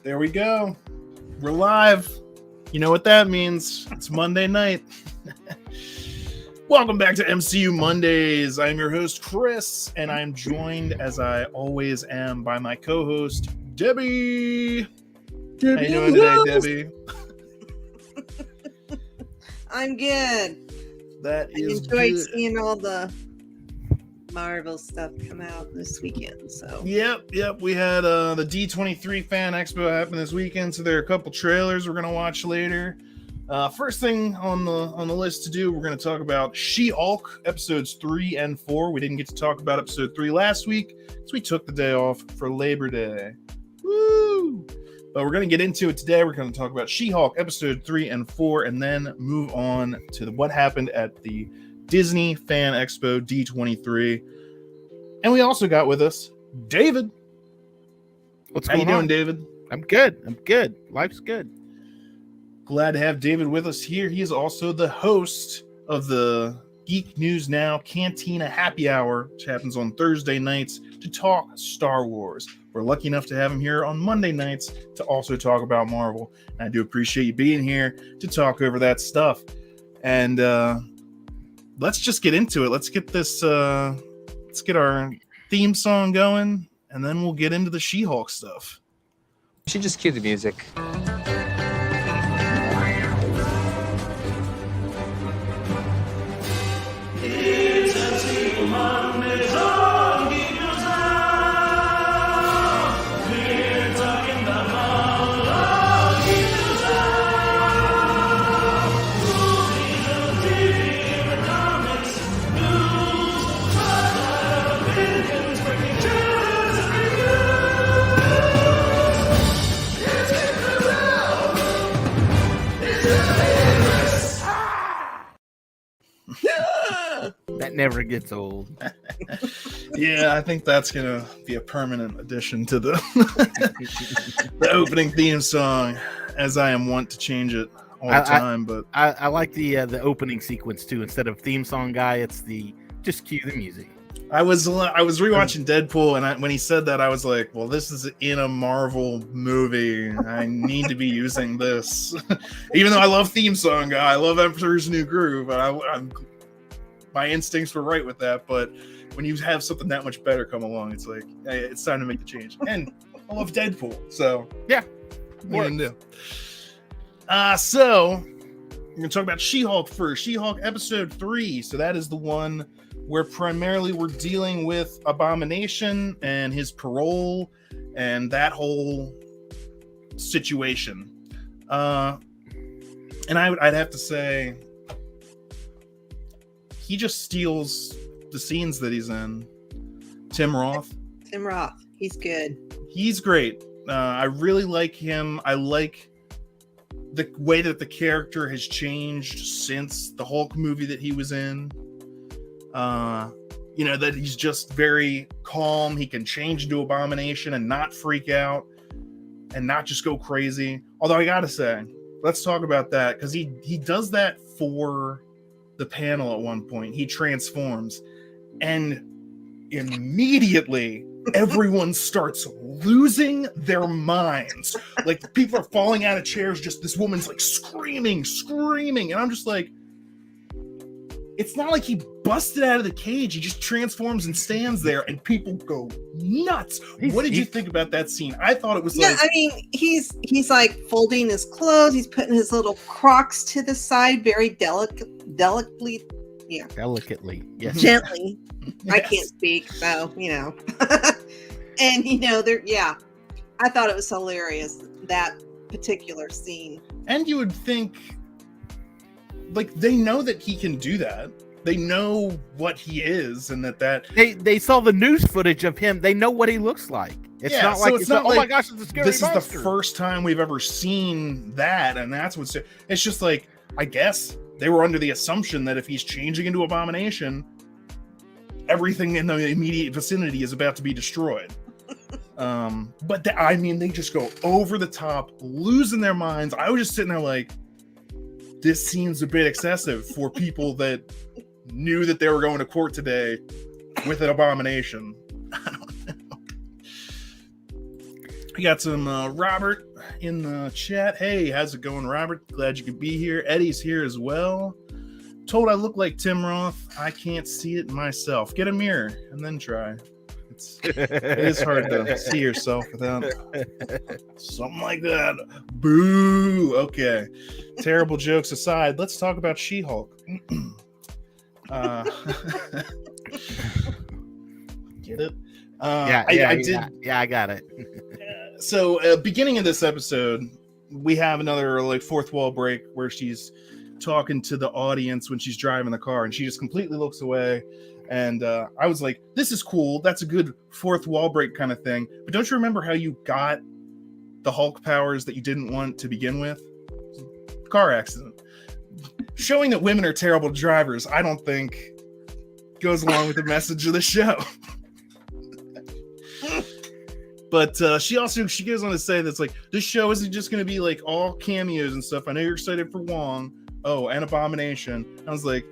There we go. We're live. You know what that means. It's Monday night. Welcome back to MCU Mondays. I'm your host, Chris, and I'm joined, as I always am, by my co-host, Debbie. How you doing today, Debbie? I'm good. That is I enjoyed good. seeing all the Marvel stuff come out this weekend. So Yep. We had the D23 Fan Expo happen this weekend, so there are a couple trailers we're gonna watch later. First thing on the list to do, we're gonna talk about She-Hulk episodes 3 and 4. We didn't get to talk about episode 3 last week, so we took the day off for Labor Day. Woo! But we're gonna get into it today. We're gonna talk about She-Hulk episode 3 and 4, and then move on to what happened at the Disney Fan Expo D23. And we also got with us David. How you doing, David? I'm good. Life's good. Glad to have David with us here. He is also the host of the Geek News Now Cantina Happy Hour, which happens on Thursday nights to talk Star Wars. We're lucky enough to have him here on Monday nights to also talk about Marvel. And I do appreciate you being here to talk over that stuff. And let's just get into it. Let's get this. Let's get our theme song going, and then we'll get into the She-Hulk stuff. You should just cue the music. That never gets old. Yeah, I think that's gonna be a permanent addition to the the opening theme song, as I am wont to change it all the time. But I like the opening sequence too. Instead of theme song guy, it's the just cue the music. I was rewatching Deadpool, and when he said that, I was like, well, this is in a Marvel movie. I need to be using this. Even though I love theme song guy, I love Emperor's New Groove, and my instincts were right with that. But when you have something that much better come along, it's like, hey, it's time to make the change. And I love Deadpool, so yeah, what are you gonna do? So we're gonna talk about She-Hulk first. She-Hulk episode 3. So that is the one where primarily we're dealing with Abomination and his parole and that whole situation. And I'd have to say, he just steals the scenes that he's in. Tim Roth, he's good. He's great. I really like him. I like the way that the character has changed since the Hulk movie that he was in. That he's just very calm. He can change into Abomination and not freak out and not just go crazy. Although I gotta say, let's talk about that, because he does that for the panel at one point. He transforms, and immediately everyone starts losing their minds. Like, people are falling out of chairs. Just this woman's like screaming, and I'm just like, it's not like he busted out of the cage. He just transforms and stands there, and people go nuts. What did you think about that scene? I thought it was he's like folding his clothes. He's putting his little Crocs to the side, very delicately. Yeah. Delicately. Yes. Gently. Yes. I can't speak, so, and, I thought it was hilarious, that particular scene. And you would think, like, they know that he can do that. They know what he is, and that they saw the news footage of him. They know what he looks like. It's not like oh my gosh, it's a scary monster. This is the first time we've ever seen that, and that's what's. It's just like, I guess they were under the assumption that if he's changing into Abomination, everything in the immediate vicinity is about to be destroyed. But they just go over the top, losing their minds. I was just sitting there like, this seems a bit excessive for people that knew that they were going to court today with an Abomination. I don't know. We got some Robert in the chat. Hey, how's it going, Robert? Glad you could be here. Eddie's here as well. Told I look like Tim Roth. I can't see it myself. Get a mirror and then try. It is hard to see yourself without something like that. Boo. Okay. Terrible jokes aside, let's talk about She-Hulk. Get it? I got it. So, beginning of this episode, we have another like fourth wall break where she's talking to the audience when she's driving the car, and she just completely looks away. And I was like, this is cool. That's a good fourth wall break kind of thing. But don't you remember how you got the Hulk powers that you didn't want to begin with? Car accident. Showing that women are terrible drivers, I don't think goes along with the message of the show. But she goes on to say that's like, this show isn't just going to be like all cameos and stuff. I know you're excited for Wong. Oh, and Abomination. I was like,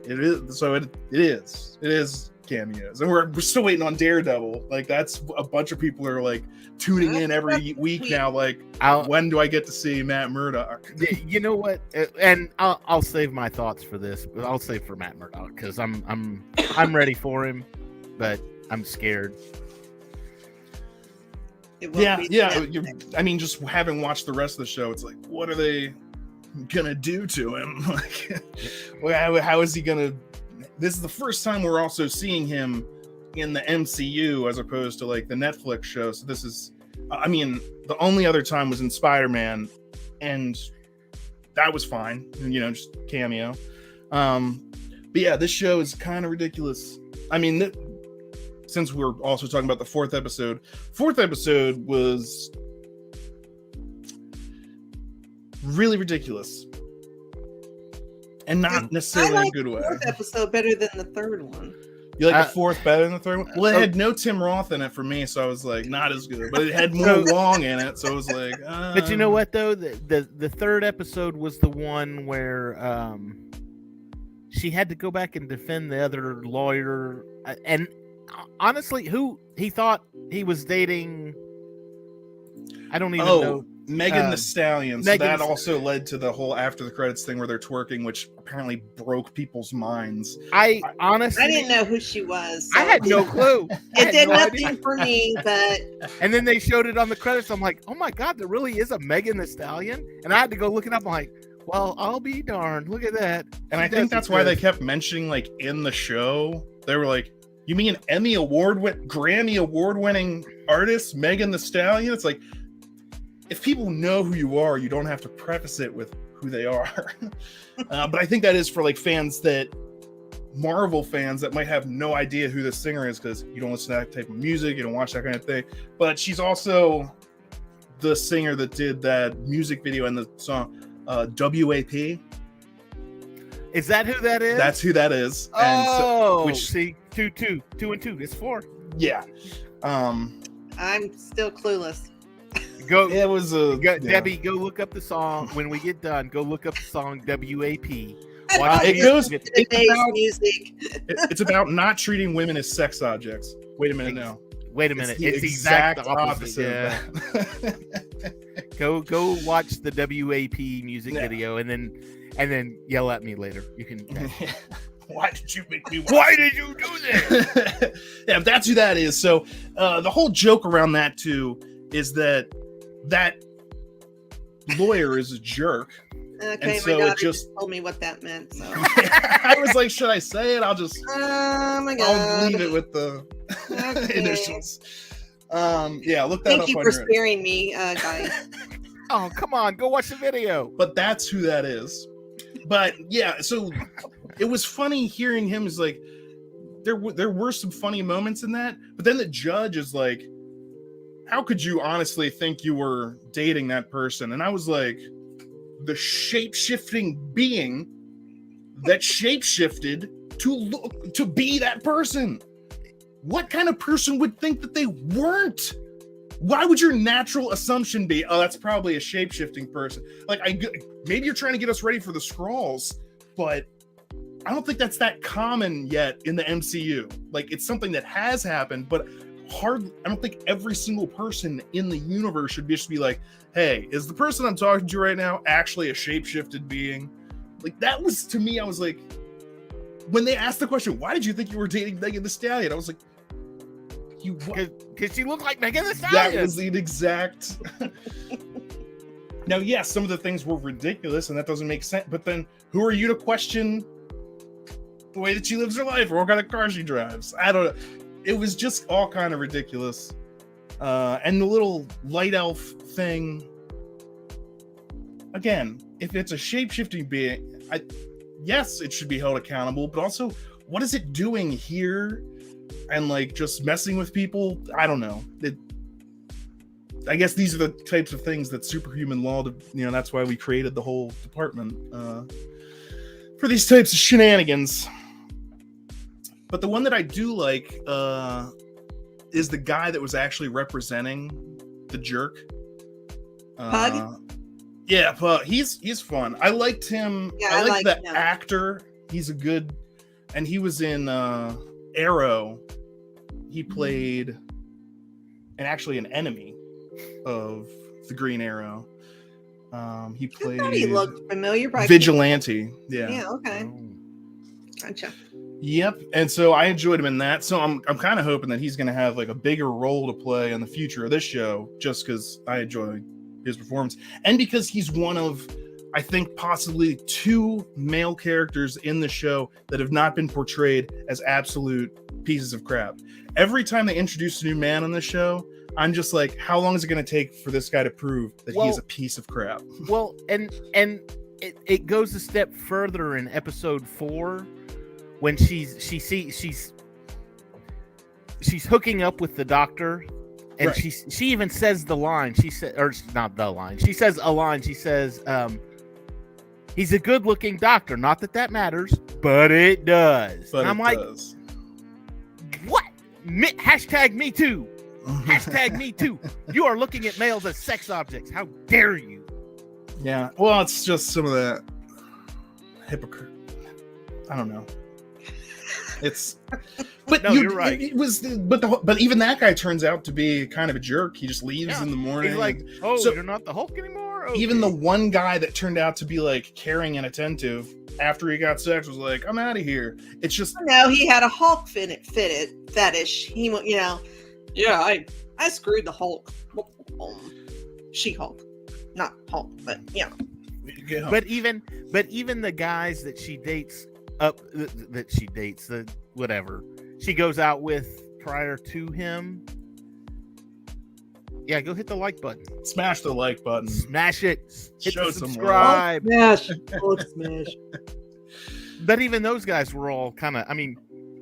it is. So it is cameos, and we're still waiting on Daredevil. Like, that's a bunch of people are like tuning in every week now. Like, when do I get to see Matt Murdock? You know what? And I'll save my thoughts for this. I'll save for Matt Murdock because I'm ready for him, but I'm scared. Yeah. I mean, just having watched the rest of the show, it's like, what are they gonna do to him? Like, how is he gonna? This is the first time we're also seeing him in the MCU as opposed to like the Netflix show. So this is, I mean, the only other time was in Spider-Man, and that was fine, just cameo. But yeah, this show is kind of ridiculous. I mean, since we're also talking about the fourth episode was really ridiculous, and not necessarily in a good way. The fourth episode better than the third one. You like the fourth better than the third one? Well, it had no Tim Roth in it for me, so I was like, not as good. But it had more Wong in it, so I was like, But you know what though? The third episode was the one where she had to go back and defend the other lawyer, and honestly, who he thought he was dating, I don't even know. Megan the Stallion. So that also led to the whole after the credits thing where they're twerking, which apparently broke people's minds. I honestly, I didn't know who she was. So I had no clue. It did nothing for me, but. And then they showed it on the credits. I'm like, oh my God, there really is a Megan the Stallion? And I had to go look it up. I'm like, well, I'll be darned. Look at that. And I think that's why they kept mentioning, like, in the show, they were like, you mean Grammy award winning artist Megan the Stallion? It's like, if people know who you are, you don't have to preface it with who they are. But I think that is for like Marvel fans that might have no idea who this singer is because you don't listen to that type of music, you don't watch that kind of thing. But she's also the singer that did that music video and the song WAP. Is that who that is? That's who that is. Oh, and see, two and two. It's 4. Yeah. I'm still clueless. Debbie, go look up the song. When we get done, go look up the song WAP. It's about not treating women as sex objects. Wait a minute now. Wait a minute. It's the exact opposite. Yeah. Go watch the WAP music video and then yell at me later. You can. Why did you make me? Why did you do this? Yeah, that's who that is. So the whole joke around that too is that lawyer is a jerk. Okay, and so my daughter it just told me what that meant. So I was like, should I say it? I'll just my God. I'll leave it with the initials. Yeah, look that up. Thank you for sparing me, guys. Oh, come on, go watch the video. But that's who that is. But yeah, so it was funny hearing him. Is like there were some funny moments in that, but then the judge is like, how could you honestly think you were dating that person? And I was like, the shape-shifting being that shape-shifted to be that person. What kind of person would think that they weren't? Why would your natural assumption be, oh, that's probably a shape-shifting person? Like, maybe you're trying to get us ready for the Skrulls, but I don't think that's that common yet in the MCU. Like, it's something that has happened, but I don't think every single person in the universe should just be like, hey, is the person I'm talking to right now actually a shapeshifted being? Like, that was, to me, I was like, when they asked the question, why did you think you were dating Megan Thee Stallion? I was like, because she looked like Megan Thee Stallion. That was the exact. Now, yes, some of the things were ridiculous, and that doesn't make sense. But then, who are you to question the way that she lives her life or what kind of car she drives? I don't know. It was just all kind of ridiculous. And the little light elf thing. Again, if it's a shape-shifting being, yes, it should be held accountable. But also, what is it doing here? And like just messing with people? I don't know. I guess these are the types of things that superhuman law, that's why we created the whole department for these types of shenanigans. But the one that I do like is the guy that was actually representing the jerk. Pug? Yeah, Pug. He's fun. I liked him. Yeah, I like the him. actor. He's a good, and he was in Arrow. He played an enemy of the Green Arrow. He played. I thought he looked familiar. Vigilante. Yeah. Yeah. Okay. Gotcha. Yep. And so I enjoyed him in that. So I'm kind of hoping that he's going to have like a bigger role to play in the future of this show, just because I enjoy his performance and because he's one of, I think, possibly 2 male characters in the show that have not been portrayed as absolute pieces of crap. Every time they introduce a new man on the show, I'm just like, how long is it going to take for this guy to prove that he's a piece of crap? Well, and it goes a step further in episode 4 when she's hooking up with the doctor, and right. she even says the line. She said, or not the line. She says a line. She says, "He's a good-looking doctor. Not that matters, but it does." But and I'm like, does. What? Hashtag me too. Hashtag me too. You are looking at males as sex objects. How dare you? Yeah. Well, it's just some of that hypocrite. I don't know. It's, but no, you're right. It was, but even that guy turns out to be kind of a jerk. He just leaves in the morning. He's like, "Oh, so, you're not the Hulk anymore." Okay. Even the one guy that turned out to be like caring and attentive after he got sex was like, "I'm out of here." It's just no. He had a Hulk fitted fetish. He went, yeah. I screwed the Hulk. She-Hulk, not Hulk, but yeah. But even the guys that she dates she goes out with prior to him. Yeah, go hit the like button. Smash the like button. Smash it. Hit Show the some subscribe. Smash. Smash. But even those guys were all kind of. I mean,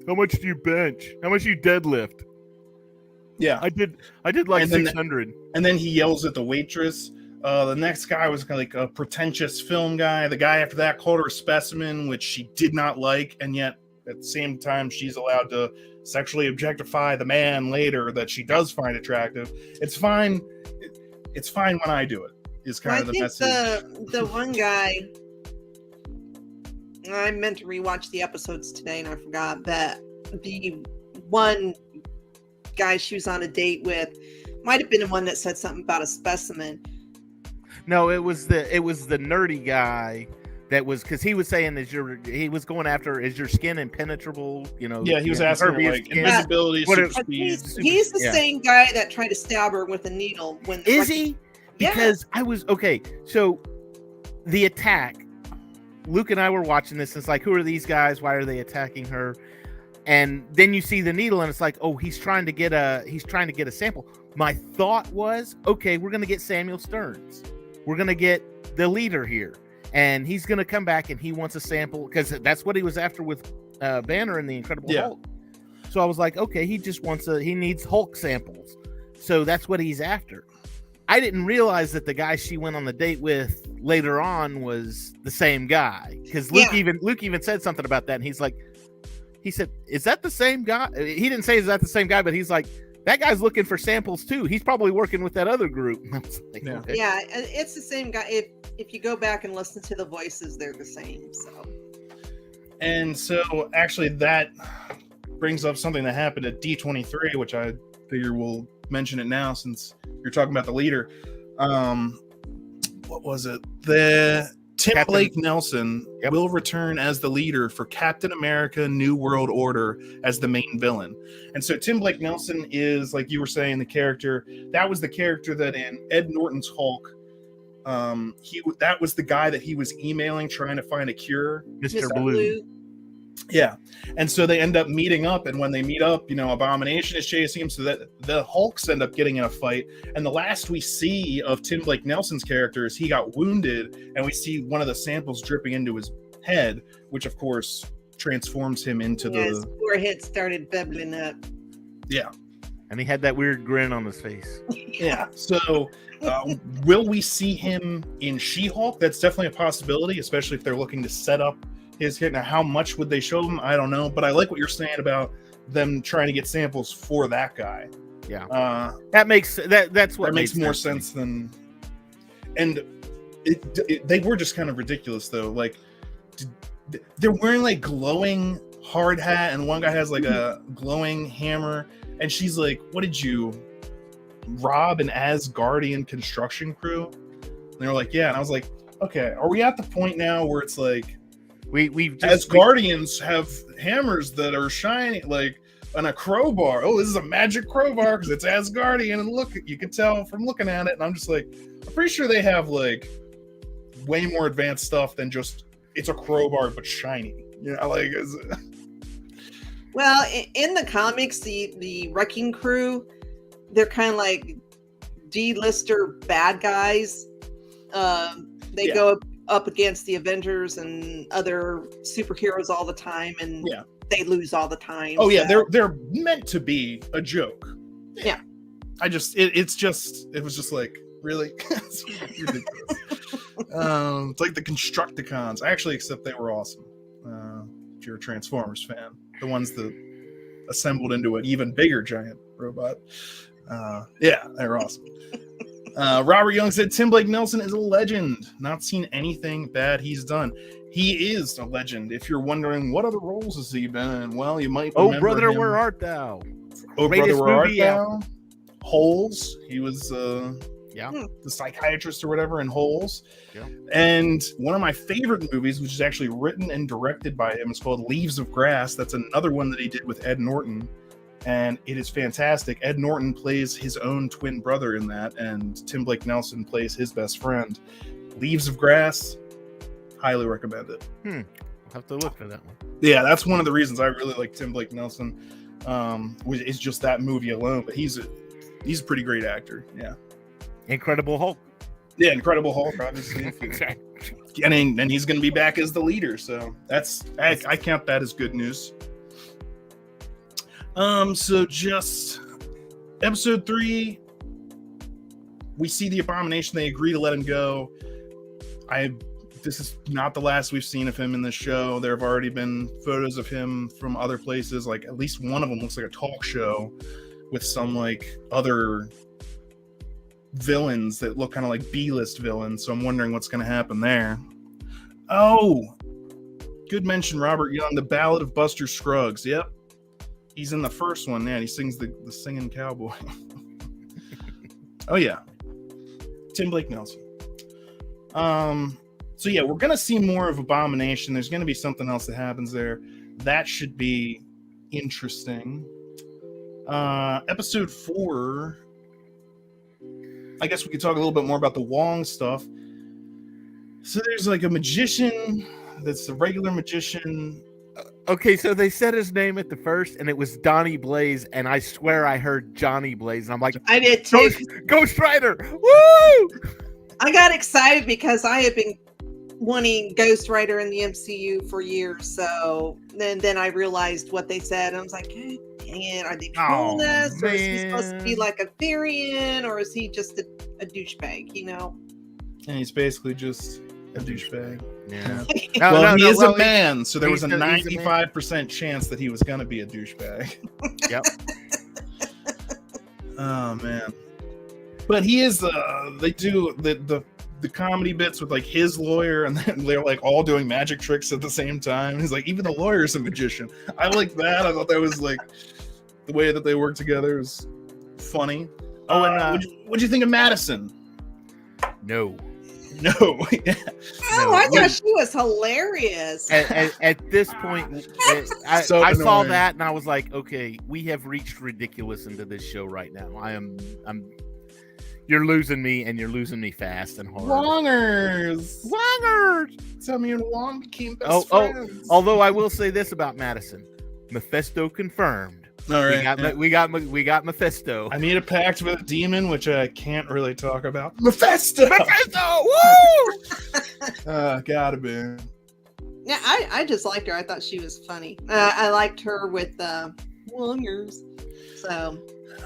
how much do you bench? How much do you deadlift? Yeah, I did like 600. And then he yells at the waitress. The next guy was kind of like a pretentious film guy. The guy after that called her a specimen, which she did not like, and yet at the same time she's allowed to sexually objectify the man later that she does find attractive. It's fine. It's fine when I do it. Is kind of the message. The one guy. I meant to rewatch the episodes today, and I forgot that the one guy she was on a date with might have been the one that said something about a specimen. No, it was the nerdy guy that was, because he was saying he was going after, is your skin impenetrable? Yeah, he was asking like invisibility, super speed. He's the same guy that tried to stab her with a needle. Is he? Because I was okay. So the attack. Luke and I were watching this. And it's like, who are these guys? Why are they attacking her? And then you see the needle, and it's like, oh, he's trying to get a sample. My thought was, okay, we're gonna get Samuel Stearns. We're gonna get the leader here, and he's gonna come back and he wants a sample because that's what he was after with Banner and the Incredible Hulk. So I was like, okay, he needs Hulk samples. So that's what he's after. I didn't realize that the guy she went on the date with later on was the same guy, because Luke even said something about that, and he said, is that the same guy? He didn't say, is that the same guy? But he's like, that guy's looking for samples too. He's probably working with that other group. I was like, okay. Yeah, it's the same guy. If you go back and listen to the voices, they're the same. So. And so actually that brings up something that happened at D23, which I figure we'll mention it now since you're talking about the leader. What was it? The Tim Blake Nelson will return as the leader for Captain America: New World Order as the main villain. And so Tim Blake Nelson is, like you were saying, the character that was the character that in Ed Norton's Hulk, that was the guy that he was emailing trying to find a cure, Mr. Blue. Yeah, and so they end up meeting up, and when they meet up, Abomination is chasing him, so that the Hulks end up getting in a fight. And the last we see of Tim Blake Nelson's character is he got wounded, and we see one of the samples dripping into his head, which of course transforms him into his forehead started bubbling up. Yeah, and he had that weird grin on his face. Yeah, so will we see him in She-Hulk? That's definitely a possibility, especially if they're looking to set up his hit. Now, how much would they show him? I don't know, but I like what you're saying about them trying to get samples for that guy. Yeah, that makes more sense than. And they were just kind of ridiculous though. Like they're wearing like glowing hard hat, and one guy has like a glowing hammer, and she's like, "What did you rob an Asgardian construction crew?" And they were like, "Yeah," and I was like, "Okay, are we at the point now where it's like?" Asgardians have hammers that are shiny, like on a crowbar. Oh, this is a magic crowbar because it's Asgardian, and look, you can tell from looking at it. And I'm just like, I'm pretty sure they have like way more advanced stuff than just it's a crowbar but shiny. Like. Well, in the comics, the Wrecking Crew, they're kind of like D-lister bad guys. They go up against the Avengers and other superheroes all the time, and they lose all the time. Oh yeah, they're meant to be a joke. Yeah. It was just like, really? It's ridiculous. It's like the Constructicons. Actually, except they were awesome. If you're a Transformers fan, the ones that assembled into an even bigger giant robot. They're awesome. Robert Young said Tim Blake Nelson is a legend. Not seen anything bad he's done. He is a legend. If you're wondering what other roles has he been in, well, you might remember Brother, him. Where Art Thou? Oh, Brother, Where Art Thou? Holes. He was the psychiatrist or whatever in Holes. Yeah. And one of my favorite movies, which is actually written and directed by him, is called Leaves of Grass. That's another one that he did with Ed Norton. And it is fantastic. Ed Norton plays his own twin brother in that, and Tim Blake Nelson plays his best friend. Leaves of Grass, highly recommend it. I'll have to look for that one. Yeah, that's one of the reasons I really like Tim Blake Nelson. Is just that movie alone, but he's a pretty great actor. Yeah, Incredible Hulk. Yeah, Incredible Hulk, obviously. and he's going to be back as the leader, so I count that as good news. So just episode 3, we see the Abomination. They agree to let him go. This is not the last we've seen of him in this show. There have already been photos of him from other places. Like at least one of them looks like a talk show with some like other villains that look kind of like B-list villains. So I'm wondering what's going to happen there. Oh, good mention, Robert Young, the Ballad of Buster Scruggs. Yep. He's in the first one, he sings the singing cowboy. Oh yeah, Tim Blake Nelson. So yeah, we're gonna see more of Abomination. There's gonna be something else that happens there. That should be interesting. Episode 4. I guess we could talk a little bit more about the Wong stuff. So there's like a magician that's a regular magician. Okay, so they said his name at the first, and it was Donnie Blaze, and I swear I heard Johnny Blaze, and I'm like, I did too. Ghost Rider! Woo! I got excited because I have been wanting Ghost Rider in the MCU for years, so then I realized what they said, and I was like, hey, dang it, are they trolling us, or is he supposed to be like a Therian, or is he just a douchebag, And he's basically just a douchebag. Yeah. He is a man, so there was a 95% chance that he was going to be a douchebag. Yep. Oh man. But he is they do the comedy bits with like his lawyer, and then they're like all doing magic tricks at the same time. He's like, even the lawyer's a magician. I like that. I thought that was like the way that they work together is funny. Oh, and what'd you think of Madison? no. No. Yeah. Oh, I thought she was hilarious. At this point, I So saw annoying. that and I was like, okay, we have reached ridiculous into this show right now. You're losing me, and you're losing me fast and hard. Wongers. Tell me and Wong became best friends. Although I will say this about Madison, Mephisto confirmed. All right. We got Mephisto. I made a pact with a demon, which I can't really talk about. Mephisto! Woo! Gotta be. Yeah, I just liked her. I thought she was funny. I liked her with Wongers. So,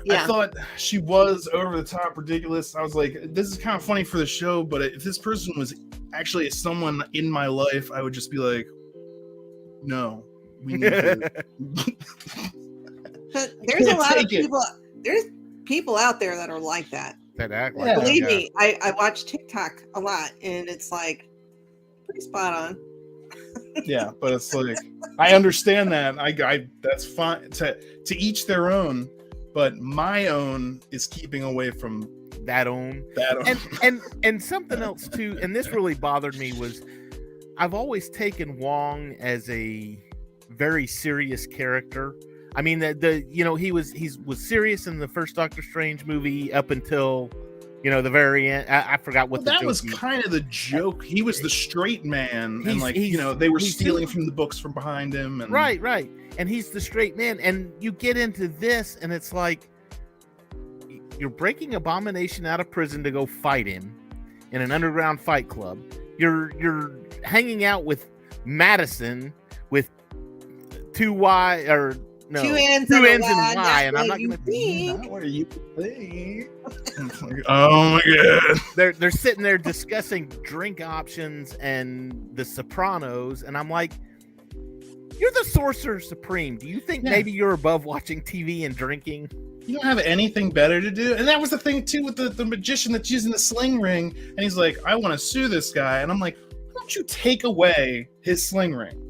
yeah. I thought she was over the top ridiculous. I was like, this is kind of funny for the show, but if this person was actually someone in my life, I would just be like, no, we need to. But there's a lot of take it. people. There's people out there that are like that. That act Yeah. like that Believe guy. me, I watch TikTok a lot, and it's like pretty spot on. Yeah, but it's like, I understand that. I that's fine. To each their own, but my own is keeping away from That own. that. And something else too, and this really bothered me, was I've always taken Wong as a very serious character. I mean, he was serious in the first Doctor Strange movie up until the very end. I forgot what that was kind of the joke. He was the straight man, and they were stealing from the books from behind him. And right, and he's the straight man. And you get into this, and it's like you're breaking Abomination out of prison to go fight him in an underground fight club. You're hanging out with Madison with two N's and Y, and I'm not going to think. Not where you think. Oh my god! They're sitting there discussing drink options and The Sopranos, and I'm like, you're the Sorcerer Supreme. Do you think maybe you're above watching TV and drinking? You don't have anything better to do. And that was the thing too with the magician that's using the sling ring, and he's like, I want to sue this guy, and I'm like, why don't you take away his sling ring?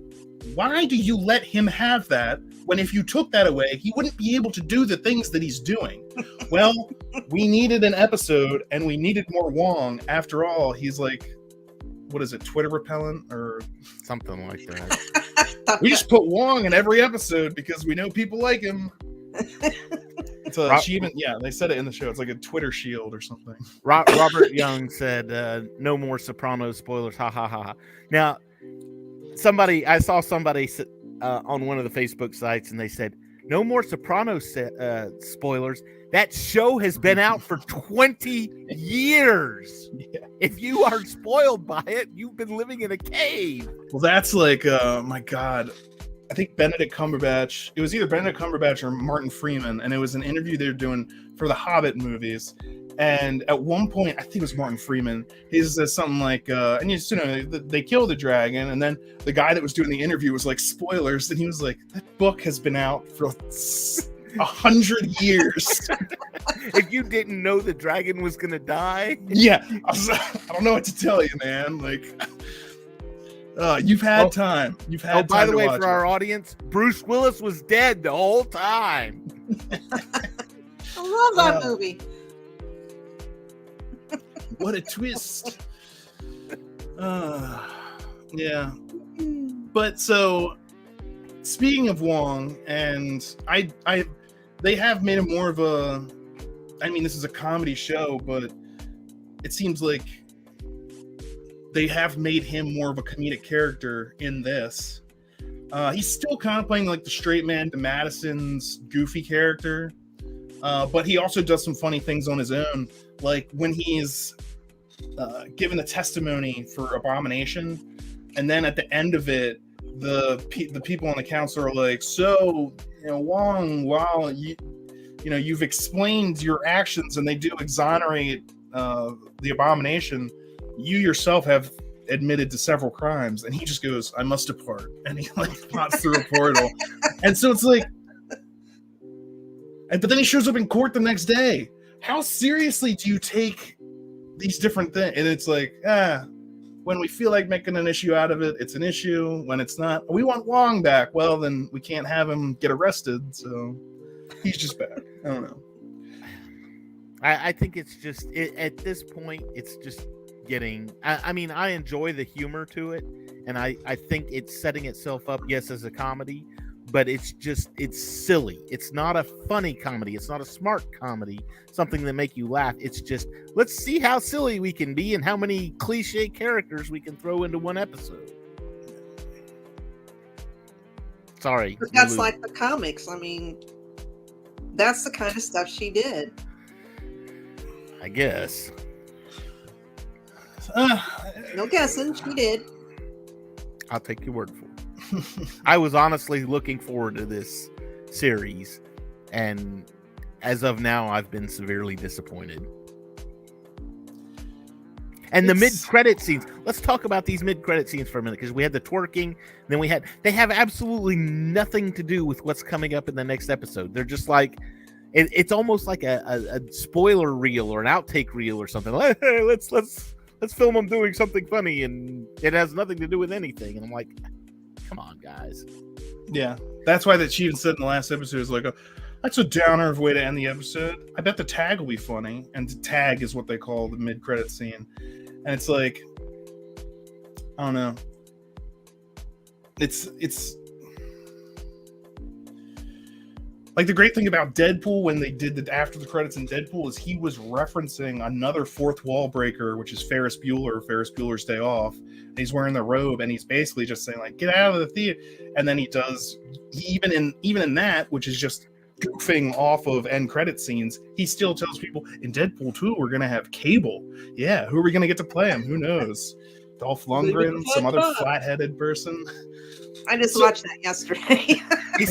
Why do you let him have that? When if you took that away, he wouldn't be able to do the things that he's doing. Well, we needed an episode, and we needed more Wong. After all, he's like, what is it, Twitter repellent or something like that. We just put Wong in every episode because we know people like him. It's a, they said it in the show. It's like a Twitter shield or something. Robert Young said, "No more Sopranos spoilers." Ha ha ha. Now, I saw somebody on one of the Facebook sites, and they said, "No more Sopranos spoilers." That show has been out for 20 years. Yeah. If you are spoiled by it, you've been living in a cave. Well, that's like, my God. I think Benedict Cumberbatch. It was either Benedict Cumberbatch or Martin Freeman, and it was an interview they were doing for the Hobbit movies. And at one point, I think it was Martin Freeman, he says something like, they kill the dragon, and then the guy that was doing the interview was like, spoilers, and he was like, that book has been out for 100 years. If you didn't know the dragon was gonna die, yeah, I don't know what to tell you, man. Like, you've had time. You've had. Oh, by time the to way, watch for our audience, Bruce Willis was dead the whole time. I love that movie. What a twist. Yeah. But so, speaking of Wong, and they have made him more of a, I mean, this is a comedy show, but it seems like they have made him more of a comedic character in this. He's still kind of playing like the straight man to Madison's goofy character, but he also does some funny things on his own, like when he's given the testimony for Abomination, and then at the end of it, the people on the council are like, so, Wong, while you've explained your actions and they do exonerate the Abomination, you yourself have admitted to several crimes. And he just goes, I must depart, and he like pops through a portal. And so it's like, but then he shows up in court the next day. How seriously do you take these different things? And it's like, when we feel like making an issue out of it, it's an issue. When it's not, we want Wong back. Well, then we can't have him get arrested, so he's just back. I don't know. I think it's just at this point, it's just getting. I mean, I enjoy the humor to it, and I think it's setting itself up, yes, as a comedy, but it's silly. It's not a funny comedy. It's not a smart comedy, something that make you laugh. It's just, let's see how silly we can be and how many cliche characters we can throw into one episode. Sorry. But that's like the comics. I mean, that's the kind of stuff she did. I guess. No guessing, she did. I'll take your word for it. I was honestly looking forward to this series, and as of now, I've been severely disappointed. And the mid-credit scenes. Let's talk about these mid-credit scenes for a minute, because we had the twerking, then they have absolutely nothing to do with what's coming up in the next episode. They're just like, it's almost like a spoiler reel or an outtake reel or something. Like, hey, let's film them doing something funny, and it has nothing to do with anything. And I'm like, come on, guys. Yeah, that's why that she even said in the last episode is like, that's a downer of way to end the episode. I bet the tag will be funny, and the tag is what they call the mid-credit scene. And it's like, I don't know. It's like the great thing about Deadpool when they did the after the credits in Deadpool is he was referencing another fourth wall breaker, which is Ferris Bueller's Day Off. And he's wearing the robe, and he's basically just saying like, "Get out of the theater." And then he even in that, which is just goofing off of end credit scenes, he still tells people in Deadpool 2 we're gonna have Cable. Yeah, who are we gonna get to play him? Who knows? Dolph Lundgren, some other flat-headed person. I just watched that yesterday. He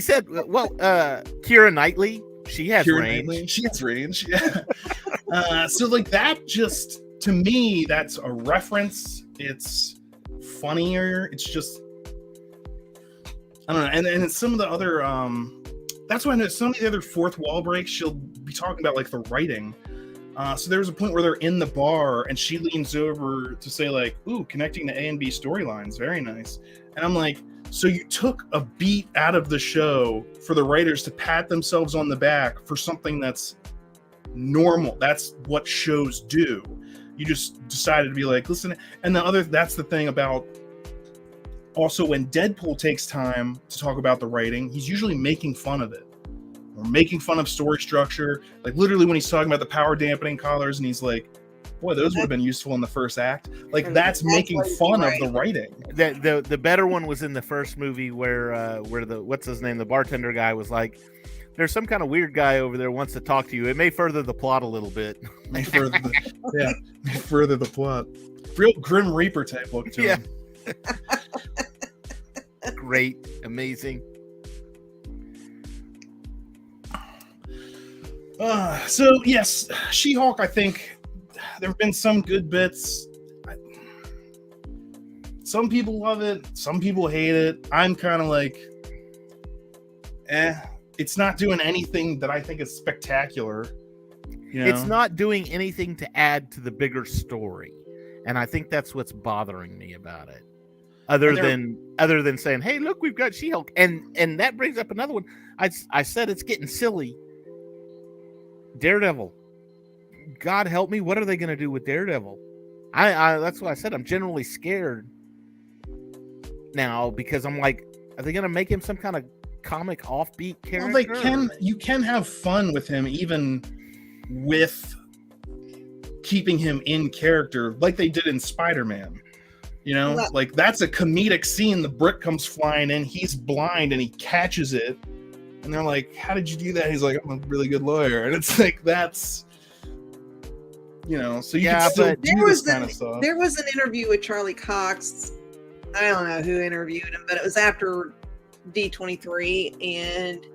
said, well, Keira Knightley, she has range. She has range. Yeah. So like that, just to me, that's a reference. It's funnier. It's just, I don't know. And some of the other, that's why some of the other fourth wall breaks, she'll be talking about like the writing. So there was a point where they're in the bar and she leans over to say like, "Ooh, connecting the A and B storylines, very nice." And I'm like, so you took a beat out of the show for the writers to pat themselves on the back for something that's normal. That's what shows do. You just decided to be like, listen. And that's the thing about also when Deadpool takes time to talk about the writing, he's usually making fun of it. Or making fun of story structure. Like literally when he's talking about the power dampening collars and he's like, boy, those would have been useful in the first act. Like that's making fun of the writing. The better one was in the first movie where the what's his name, the bartender guy was like, "There's some kind of weird guy over there wants to talk to you. It may further the plot a little bit." May further the plot. Real Grim Reaper type look to him. Great, amazing. So yes, She-Hulk, I think there have been some good bits. Some people love it, some people hate it. I'm kind of like, it's not doing anything that I think is spectacular. You know? It's not doing anything to add to the bigger story, and I think that's what's bothering me about it. Other than saying, "Hey, look, we've got She-Hulk," and that brings up another one. I said it's getting silly. Daredevil. God help me, what are they going to do with Daredevil? I that's what I said. I'm generally scared now because I'm like, are they going to make him some kind of comic offbeat character? Well, you can have fun with him even with keeping him in character like they did in Spider-Man. You know, like that's a comedic scene. The brick comes flying in, he's blind and he catches it. And they're like, "How did you do that?" He's like, "I'm a really good lawyer." And it's like, that's, you know, so you can still do this kind of stuff. There was an interview with Charlie Cox. I don't know who interviewed him, but it was after D23. And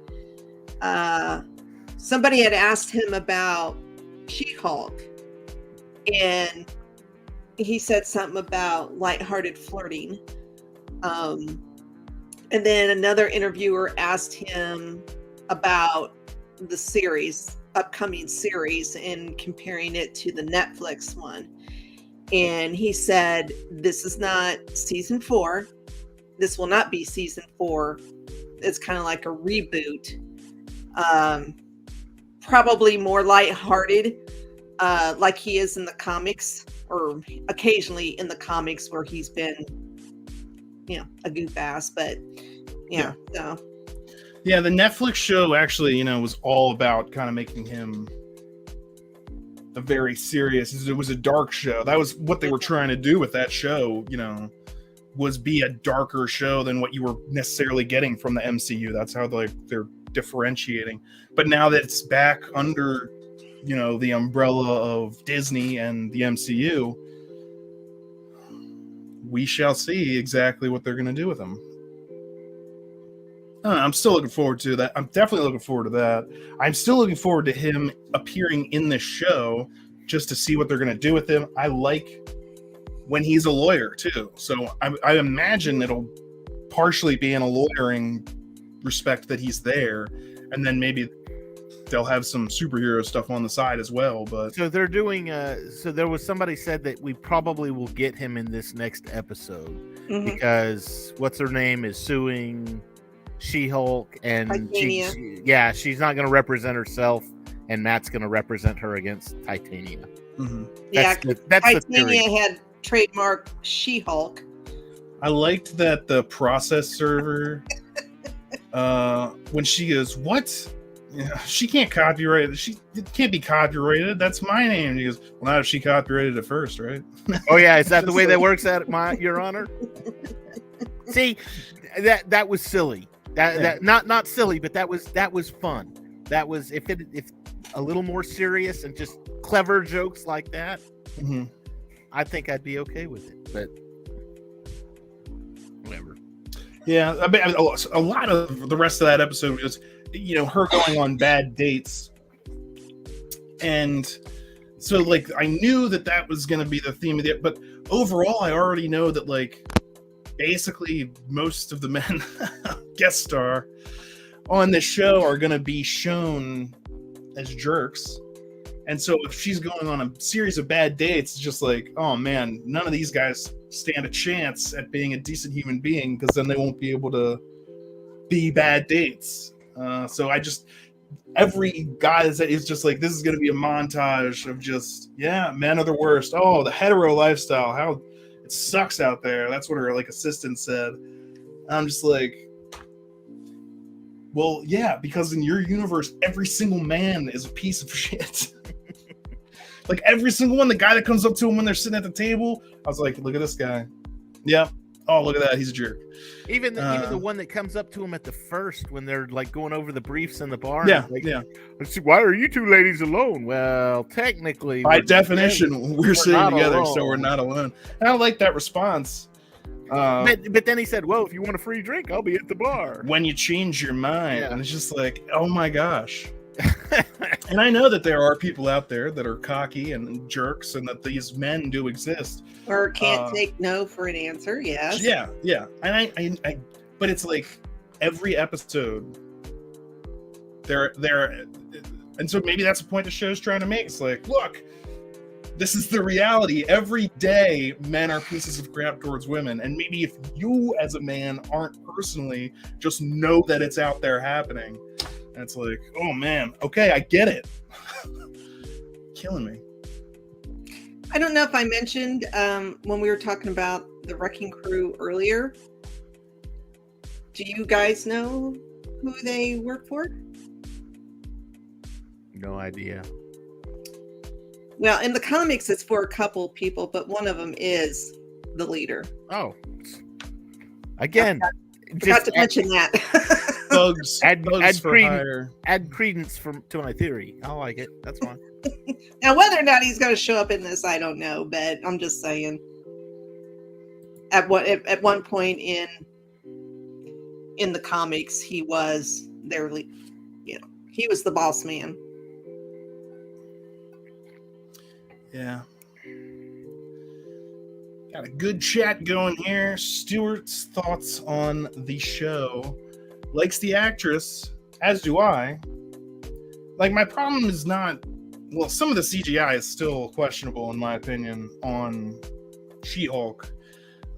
somebody had asked him about She-Hulk. And he said something about lighthearted flirting. And then another interviewer asked him about the upcoming series, and comparing it to the Netflix one. And he said, "This is not season 4. This will not be season 4. It's kind of like a reboot." probably more lighthearted, like he is in the comics, or occasionally in the comics where he's been, a goof ass. But yeah. So yeah, the Netflix show actually, was all about kind of making him a very serious. It was a dark show. That was what they were trying to do with that show. Was be a darker show than what you were necessarily getting from the MCU. That's how they're differentiating. But now that it's back under, the umbrella of Disney and the MCU, we shall see exactly what they're going to do with him. I'm still looking forward to that. I'm definitely looking forward to that. I'm still looking forward to him appearing in the show just to see what they're going to do with him. I like when he's a lawyer too. So I imagine it'll partially be in a lawyering respect that he's there. And then maybe they'll have some superhero stuff on the side as well. But so they're doing, so there was somebody said that we probably will get him in this next episode because what's her name is suing She-Hulk, and she's not going to represent herself, and Matt's going to represent her against Titania. That's Titania had trademark She-Hulk. I liked that the process server, when she goes, "What? She can't copyright it. It can't be copyrighted. That's my name." And he goes, "Well, not if she copyrighted it first, right?" Oh yeah, is that the way that works? At Your Honor. See, that was silly. That not silly, but that was fun. That was if a little more serious and just clever jokes like that. I think I'd be okay with it, but whatever. Yeah, I mean, a lot of the rest of that episode was, her going on bad dates, and so I knew that was going to be the theme of it. But overall, I already know that basically most of the men guest star on this show are going to be shown as jerks. And so if she's going on a series of bad dates, it's just oh man, none of these guys stand a chance at being a decent human being, because then they won't be able to be bad dates. So every guy is just this is going to be a montage of just, men are the worst. Oh, the hetero lifestyle, how it sucks out there. That's what her assistant said. I'm just well, yeah, because in your universe, every single man is a piece of shit. Every single one, the guy that comes up to him when they're sitting at the table, I was like, look at this guy. Yeah. Oh, look at that. He's a jerk. Even the one that comes up to him at the first when they're going over the briefs in the bar. Yeah. Why are you two ladies alone? Well, technically, by definition, we're sitting together, alone. So we're not alone. And I like that response. But then he said, well, if you want a free drink, I'll be at the bar. When you change your mind. Yeah. And it's just oh my gosh. And I know that there are people out there that are cocky and jerks, and that these men do exist. Or can't take no for an answer, yes. Yeah. And I but it's every episode they're and so maybe that's the point the show's trying to make. It's look, this is the reality. Every day, men are pieces of crap towards women. And maybe if you as a man aren't personally, just know that it's out there happening. And it's oh man, okay, I get it. Killing me. I don't know if I mentioned when we were talking about the Wrecking Crew earlier. Do you guys know who they work for? No idea. Well, in the comics, it's for a couple people, but one of them is the leader. Oh, again, forgot to mention that. Thugs, add credence to my theory. I like it. That's fine. Now, whether or not he's going to show up in this, I don't know, but I'm just saying. At one point in the comics, he was their lead. He was the boss man. Yeah. Got a good chat going here. Stuart's thoughts on the show. Likes the actress, as do I. My problem is not... Well, some of the CGI is still questionable, in my opinion, on She-Hulk.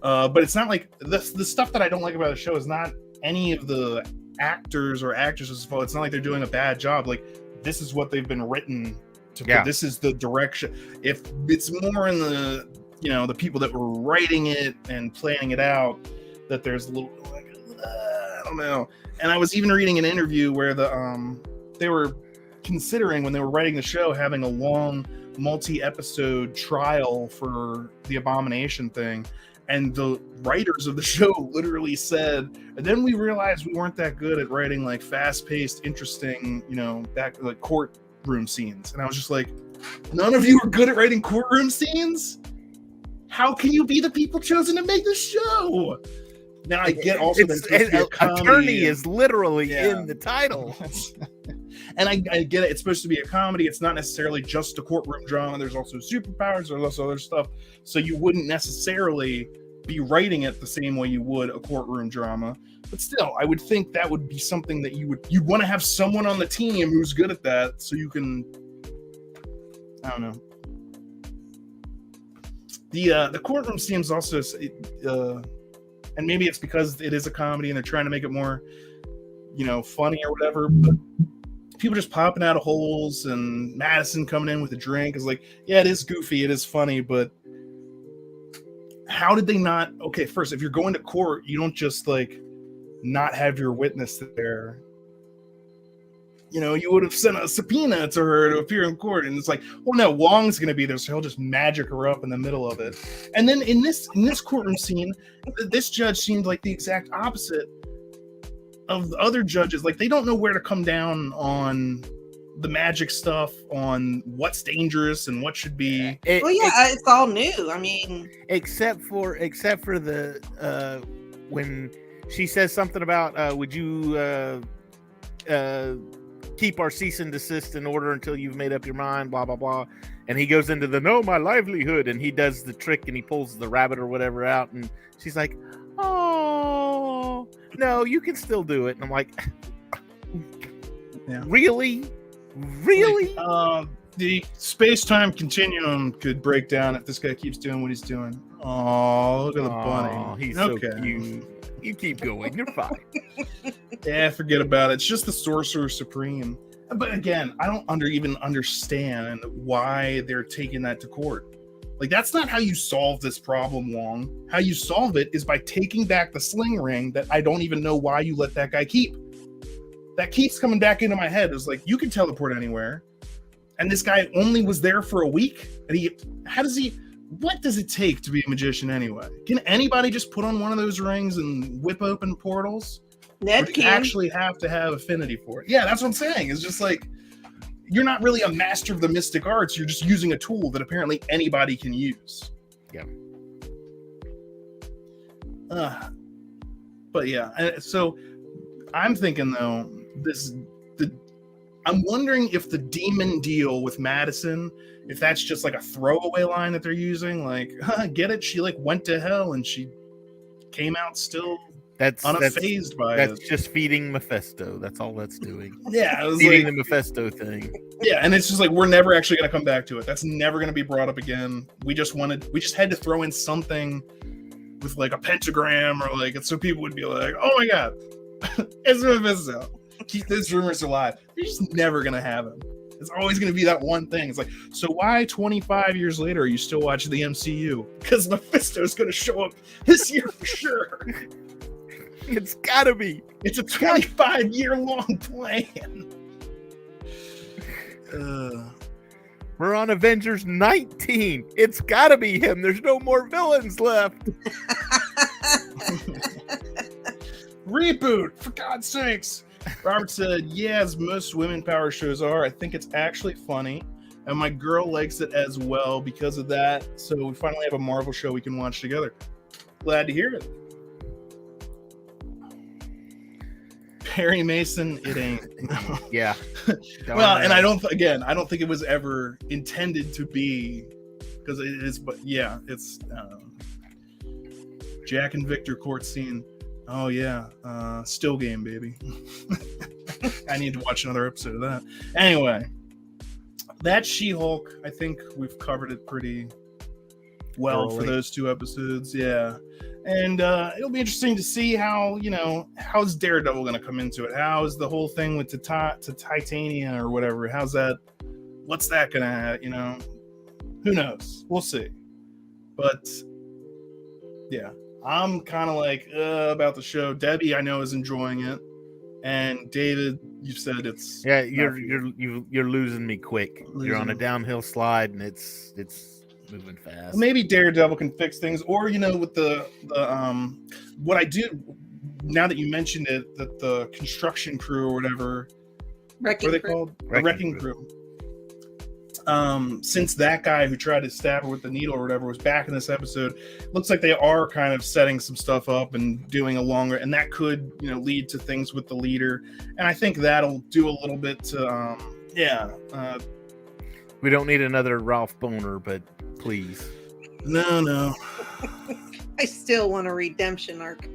But it's not the stuff that I don't like about the show is not any of the actors or actresses' fault. It's not like they're doing a bad job. this is what they've been written to. Yeah. This is the direction. If it's more in the, the people that were writing it and planning it out, that there's a little like, I don't know. And I was even reading an interview where they were considering, when they were writing the show, having a long multi-episode trial for the Abomination thing. And the writers of the show literally said, and then we realized we weren't that good at writing like fast-paced, interesting, that like courtroom scenes. And I was just like, none of you are good at writing courtroom scenes? How can you be the people chosen to make the show? Now I get also that attorney is literally in the title. And I get it. It's supposed to be a comedy. It's not necessarily just a courtroom drama. There's also superpowers. There's also other stuff. So you wouldn't necessarily be writing it the same way you would a courtroom drama. But still, I would think that would be something that you'd want to have someone on the team who's good at that, so you can, I don't know. The courtroom scenes also, and maybe it's because it is a comedy and they're trying to make it more, funny or whatever, but people just popping out of holes and Madison coming in with a drink is like, yeah, it is goofy, it is funny, but how did they not? Okay, first, if you're going to court, you don't just like not have your witness there. You would have sent a subpoena to her to appear in court, and it's like, well, no, Wong's going to be there, so he'll just magic her up in the middle of it. And then in this courtroom scene, this judge seemed like the exact opposite of the other judges. Like, they don't know where to come down on the magic stuff, on what's dangerous and what should be. It's all new. I mean, except for the when she says something about would you keep our cease and desist in order until you've made up your mind, blah blah blah, and he goes into my livelihood, and he does the trick and he pulls the rabbit or whatever out, and she's like, oh no, you can still do it. And I'm like, really? Like, the space-time continuum could break down if this guy keeps doing what he's doing. Oh, look at the bunny. He's so cute. You keep going. You're fine. Yeah, forget about it. It's just the Sorcerer Supreme. But again, I don't even understand why they're taking that to court. Like, that's not how you solve this problem, Wong. How you solve it is by taking back the sling ring that I don't even know why you let that guy keep. That keeps coming back into my head. It's like, you can teleport anywhere. And this guy only was there for a week. And what does it take to be a magician anyway? Can anybody just put on one of those rings and whip open portals? Ned can. You actually have to have affinity for it. Yeah, that's what I'm saying. It's just like, you're not really a master of the mystic arts. You're just using a tool that apparently anybody can use. Yeah. But yeah, so I'm thinking though, I'm wondering if the demon deal with Madison, if that's just like a throwaway line that they're using, like, get it? She like went to hell and she came out still unfazed by it. That's just feeding Mephisto. That's all that's doing. Yeah, it was feeding like, the Mephisto thing. Yeah, and it's just like, we're never actually going to come back to it. That's never going to be brought up again. We just had to throw in something with like a pentagram or like, so people would be like, oh my god, it's Mephisto. Keep those rumors alive. They're just never gonna have him. It's always gonna be that one thing. It's like, so why 25 years later are you still watching the MCU? Because Mephisto's gonna show up this year for sure. It's gotta be. It's a 25-year-long plan. We're on Avengers 19. It's gotta be him. There's no more villains left. Reboot, for God's sakes. Robert said, yeah, as most women power shows are, I think it's actually funny, and my girl likes it as well because of that, so we finally have a Marvel show we can watch together. Glad to hear it. Perry Mason, it ain't. Yeah. Well, and I don't think it was ever intended to be, because it is, but yeah, it's Jack and Victor court scene. Oh yeah, still game, baby. I need to watch another episode of that. Anyway, that She-Hulk, I think we've covered it pretty well for Thoroughly. those 2 episodes. Yeah. And it'll be interesting to see how, how's Daredevil going to come into it? How is the whole thing with Titania or whatever? What's that going to, who knows? We'll see. But yeah, I'm kind of like about the show. Debbie, I know, is enjoying it. And David, you said it's you're losing me quick. You're on a downhill slide and it's moving fast. Well, maybe Daredevil can fix things, or with the what I do now that you mentioned it, that the construction crew or whatever, what are they called? The wrecking crew. Since that guy who tried to stab her with the needle or whatever was back in this episode, looks like they are kind of setting some stuff up and doing a longer, and that could lead to things with the leader, and I think that'll do a little bit to we don't need another Ralph Boner, but please. No. I still want a redemption arc.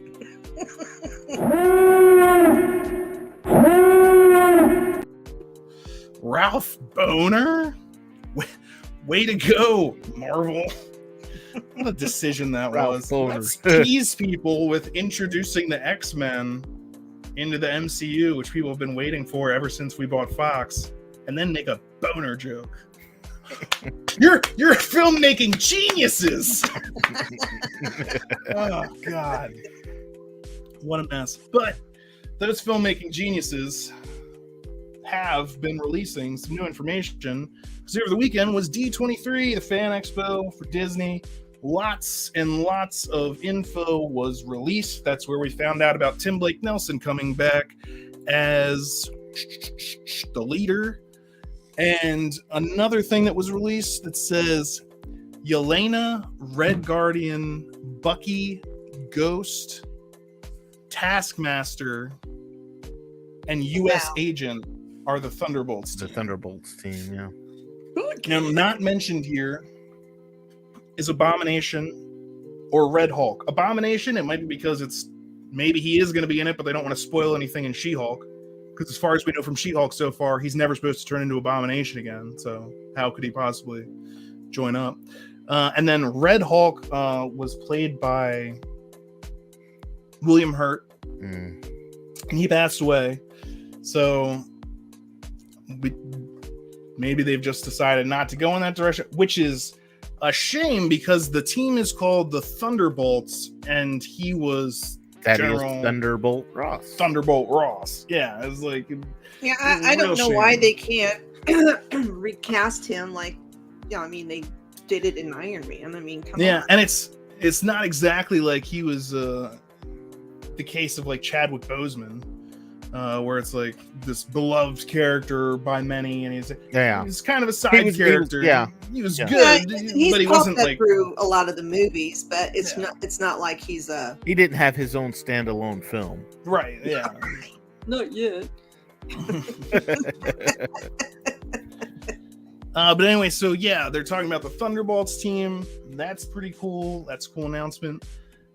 Ralph Boner? Way to go, Marvel. What a decision that was. Let's tease people with introducing the X-Men into the MCU, which people have been waiting for ever since we bought Fox, and then make a boner joke. You're filmmaking geniuses. Oh God, what a mess. But those filmmaking geniuses have been releasing some new information, because over the weekend was D23, the fan expo for Disney. Lots and lots of info was released. That's where we found out about Tim Blake Nelson coming back as the leader. And another thing that was released that says Yelena, Red Guardian, Bucky, Ghost, Taskmaster, and U.S. Agent are the Thunderbolts team. The Thunderbolts team, yeah. Now, not mentioned here is Abomination or Red Hulk. Abomination, it might be because maybe he is going to be in it, but they don't want to spoil anything in She-Hulk. Because as far as we know from She-Hulk so far, he's never supposed to turn into Abomination again. So how could he possibly join up? And then Red Hulk was played by William Hurt. And he passed away. So maybe they've just decided not to go in that direction, which is a shame because the team is called the Thunderbolts, and he was General Thunderbolt Ross. Thunderbolt Ross. Yeah, it was like... Yeah, I don't know why they can't recast him like... Yeah, I mean, they did it in Iron Man. I mean, come on. Yeah, and it's not exactly like he was the case of like Chadwick Boseman, where it's like this beloved character by many, and he's kind of a side character. He was good, he's but he wasn't like through a lot of the movies. But it's not like he's a. He didn't have his own standalone film, right? Yeah, not yet. But anyway, so yeah, they're talking about the Thunderbolts team. That's pretty cool. That's a cool announcement.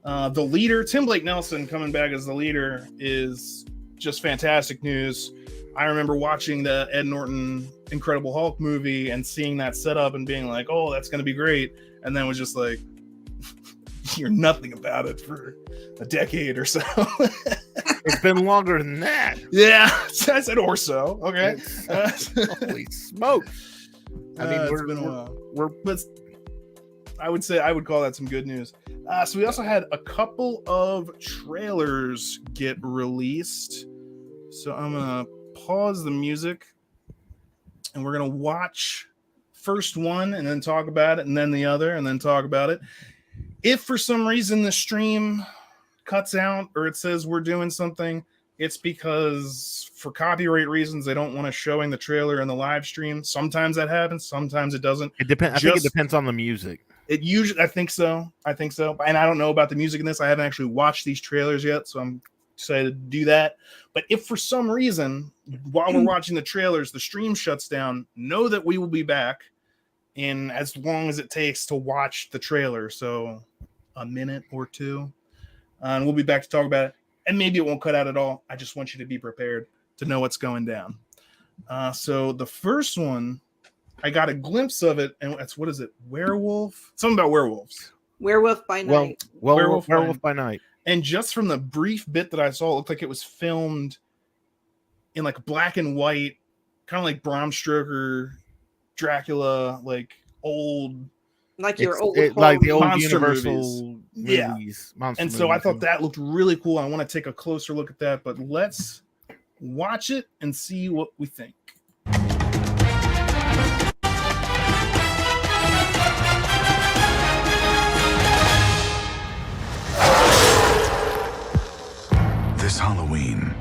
The leader, Tim Blake Nelson, coming back as the leader is just fantastic news. I remember watching the Ed Norton Incredible Hulk movie and seeing that setup and being like, oh, that's going to be great. And then was just like, you're nothing about it for a decade or so. It's been longer than that. Yeah, I said or so. Okay. Holy smoke. I mean, it's been a while. But I would call that some good news. So we also had a couple of trailers get released. So I'm going to pause the music and we're going to watch first one and then talk about it, and then the other, and then talk about it. If for some reason the stream cuts out or it says we're doing something, it's because for copyright reasons they don't want us showing the trailer in the live stream. Sometimes that happens, sometimes it doesn't. It depends. I think it depends on the music. It usually, I think so. And I don't know about the music in this. I haven't actually watched these trailers yet, so I'm excited to do that. But if for some reason, while we're watching the trailers, the stream shuts down, know that we will be back in as long as it takes to watch the trailer. So a minute or two. And we'll be back to talk about it. And maybe it won't cut out at all. I just want you to be prepared to know what's going down. So the first one I got a glimpse of it, and it's what is it? Werewolf? Something about werewolves. Werewolf by Night. Werewolf by Night. And just from the brief bit that I saw, it looked like it was filmed in like black and white, kind of like Bram Stoker, Dracula, like old, like your old like the old monster Universal movies. Yeah. And so I thought that looked really cool. I want to take a closer look at that, but let's watch it and see what we think. This Halloween,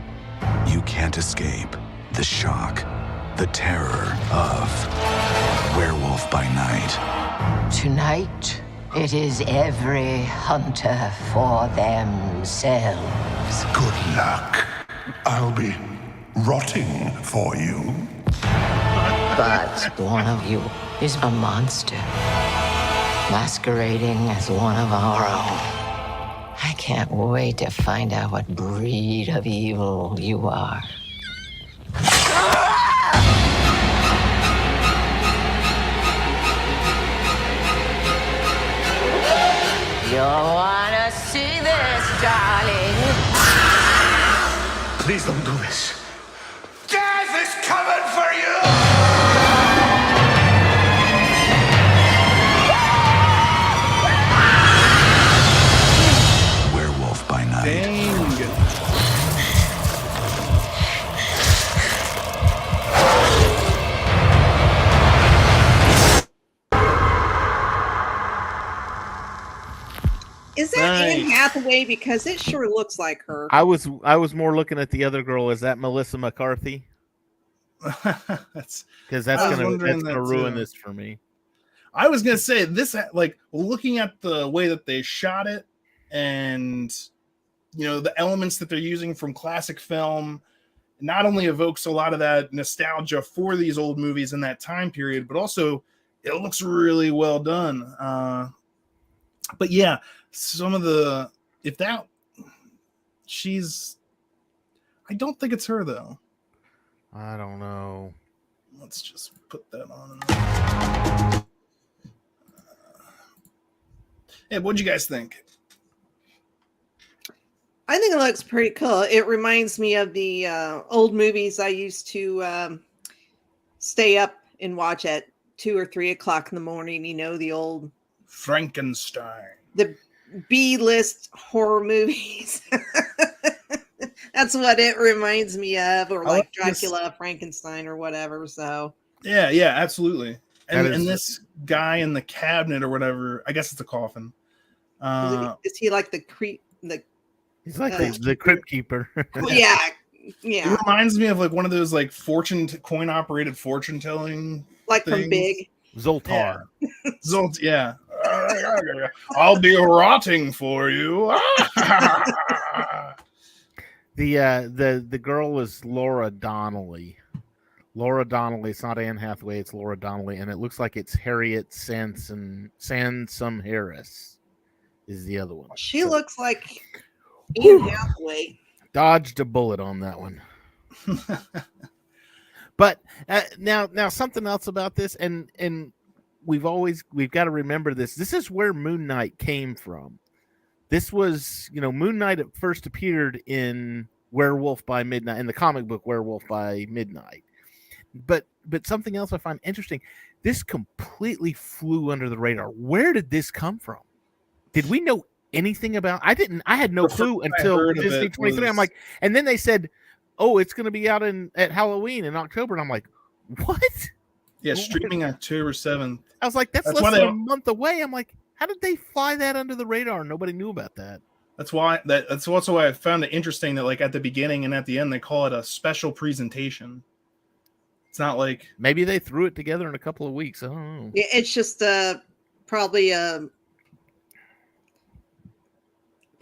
you can't escape the shock, the terror of Werewolf by Night. Tonight, it is every hunter for themselves. Good luck. I'll be rotting for you. But one of you is a monster, masquerading as one of our own. I can't wait to find out what breed of evil you are. You wanna see this, darling? Please don't do this. Death is coming for you! Werewolf by Night. Dang. Is that Anne Hathaway? Because it sure looks like her. I was more looking at the other girl. Is that Melissa McCarthy? That's Because that's gonna ruin this for me. I was gonna say this, like looking at the way that they shot it, and you know the elements that they're using from classic film, not only evokes a lot of that nostalgia for these old movies in that time period, but also it looks really well done. But yeah, some of the I don't think it's her though. I don't know. Let's just put that on. Hey, what'd you guys think? I think it looks pretty cool. It reminds me of the old movies I used to stay up and watch at 2 or 3 o'clock in the morning. You know, the old Frankenstein. The B-list horror movies. That's what it reminds me of, or like Dracula, Frankenstein, or whatever. So yeah, absolutely. And this guy in the cabinet or whatever, I guess it's a coffin. Is he like the creep? He's like the crypt keeper. Yeah. It reminds me of like one of those like coin operated fortune telling, like things. From Big. Zoltar. Yeah. Yeah. I'll be rotting for you. The girl is Laura Donnelly. Laura Donnelly. It's not Anne Hathaway. It's Laura Donnelly, and it looks like it's Harriet Sansom Harris is the other one. She looks like Anne Hathaway. Dodged a bullet on that one. But now something else about this, and we've got to remember this. This is where Moon Knight came from. This was, Moon Knight at first appeared in Werewolf by Midnight, in the comic book Werewolf by Midnight. But something else I find interesting, this completely flew under the radar. Where did this come from? Did we know anything about? I had no clue until Disney 23. I'm like, and then they said, "Oh, it's going to be out at Halloween in October." And I'm like, "What?" Yeah, streaming October 7th. I was like, that's less than a month away. I'm like, how did they fly that under the radar? Nobody knew about that. That's also why I found it interesting that like at the beginning and at the end they call it a special presentation. It's not like maybe they threw it together in a couple of weeks. I don't know. Yeah, it's just probably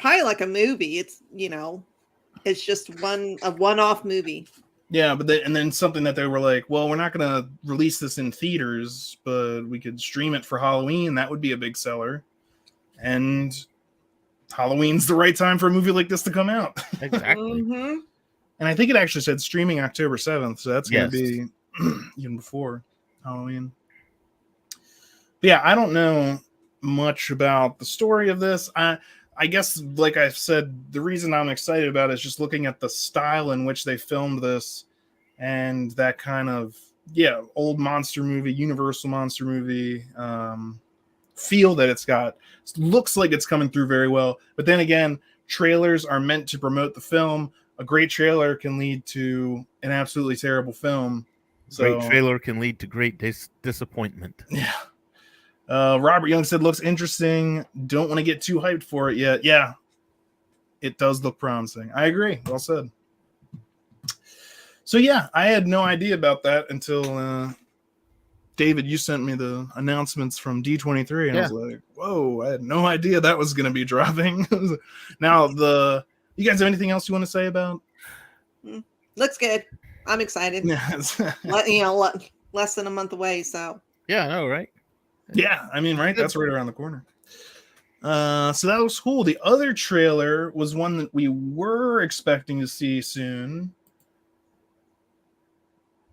like a movie. It's it's just a one-off movie. Yeah, but then something that they were like, well, we're not going to release this in theaters, but we could stream it for Halloween. That would be a big seller. And Halloween's the right time for a movie like this to come out. Exactly. Mm-hmm. And I think it actually said streaming October 7th, so that's going to be even before Halloween. Yeah, I don't know much about the story of this. I guess, like I said, the reason I'm excited about it is just looking at the style in which they filmed this and that kind of, old monster movie, Universal monster movie feel that it's got. It looks like it's coming through very well. But then again, trailers are meant to promote the film. A great trailer can lead to an absolutely terrible film. So, Great trailer can lead to great disappointment. Yeah. Robert Young said, looks interesting. Don't want to get too hyped for it yet. Yeah, it does look promising. I agree. Well said. So, yeah, I had no idea about that until David, you sent me the announcements from D23, and I was like, whoa, I had no idea that was going to be dropping. Now, you guys have anything else you want to say about? Looks good. I'm excited. Yes. Less than a month away, so. Yeah, I know, right? Yeah, I mean, right? That's right around the corner. So that was cool. The other trailer was one that we were expecting to see soon.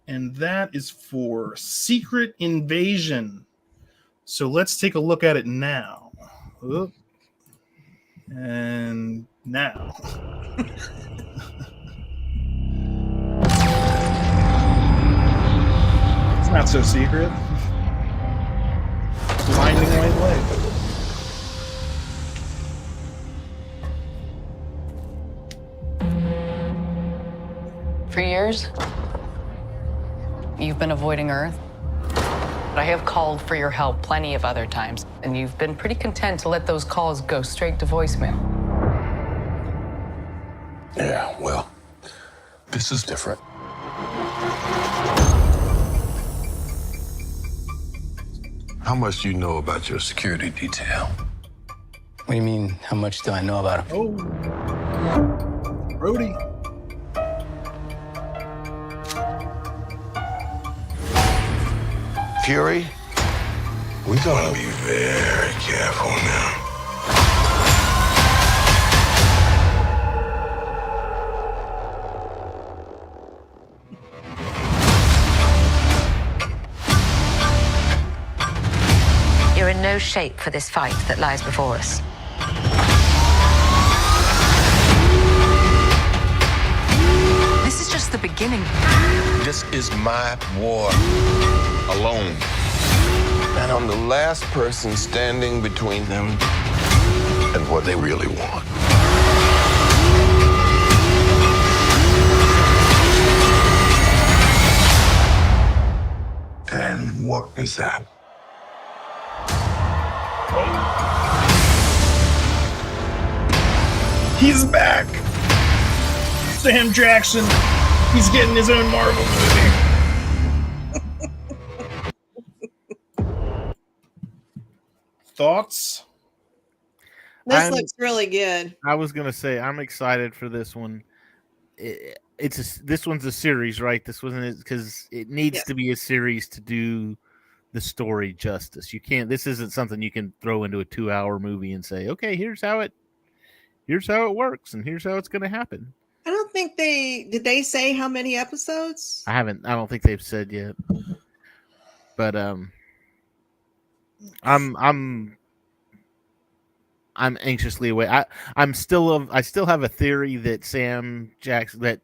And that is for Secret Invasion. So let's take a look at it now. Oop. And now. It's not so secret. Blinding white light. For years, you've been avoiding Earth. But I have called for your help plenty of other times, and you've been pretty content to let those calls go straight to voicemail. Yeah, well, this is different. How much do you know about your security detail? What do you mean, how much do I know about him? Oh. Brody. Fury, we're gonna be very careful now. You're in no shape for this fight that lies before us. This is just the beginning. This is my war alone. And I'm the last person standing between them and what they really want. And what is that? He's back. Sam Jackson. He's getting his own Marvel movie. Thoughts? This looks really good. I was gonna say I'm excited for this one. This one's a series, right? This wasn't because it needs to be a series to do the story justice. You can't. This isn't something you can throw into a 2-hour movie and say, okay, here's how it works, and here's how it's going to happen. I don't think did they say how many episodes? I don't think they've said yet. But I'm anxiously away. I still have a theory that Sam Jackson, that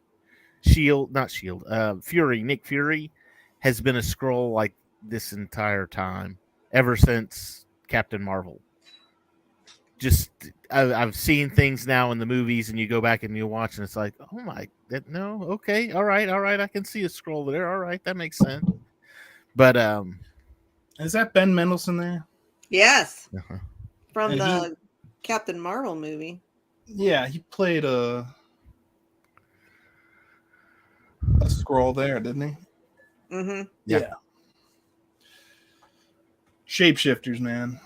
Nick Fury has been a Skrull like this entire time, ever since Captain Marvel. Just I've seen things now in the movies, and you go back and you watch, and it's like, oh my, okay, all right, I can see a Skrull there. All right, that makes sense. But is that Ben Mendelsohn there? Yes, uh-huh. From the Captain Marvel movie. Yeah, he played a Skrull there, didn't he? Mm-hmm. Yeah. Shapeshifters, man.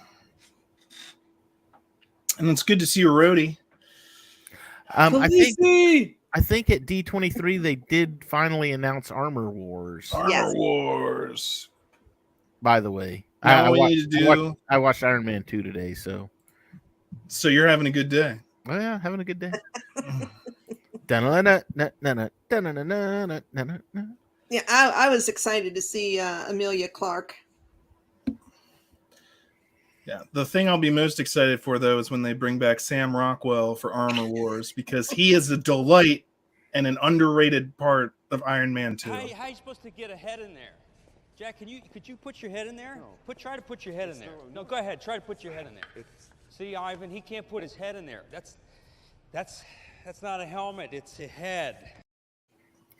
And it's good to see a roadie. I think at D23 they did finally announce Armor Wars. Armor Wars. By the way, I watched Iron Man 2 today, so you're having a good day. Oh yeah, having a good day. Yeah, I was excited to see Amelia Clark. Yeah, the thing I'll be most excited for though is when they bring back Sam Rockwell for Armor Wars, because he is a delight and an underrated part of Iron Man 2. How are you supposed to get a head in there? Jack, could you put your head in there? No. Try to put your head in there. No, go ahead. Try to put your head in there. See, Ivan, he can't put his head in there. That's not a helmet. It's a head.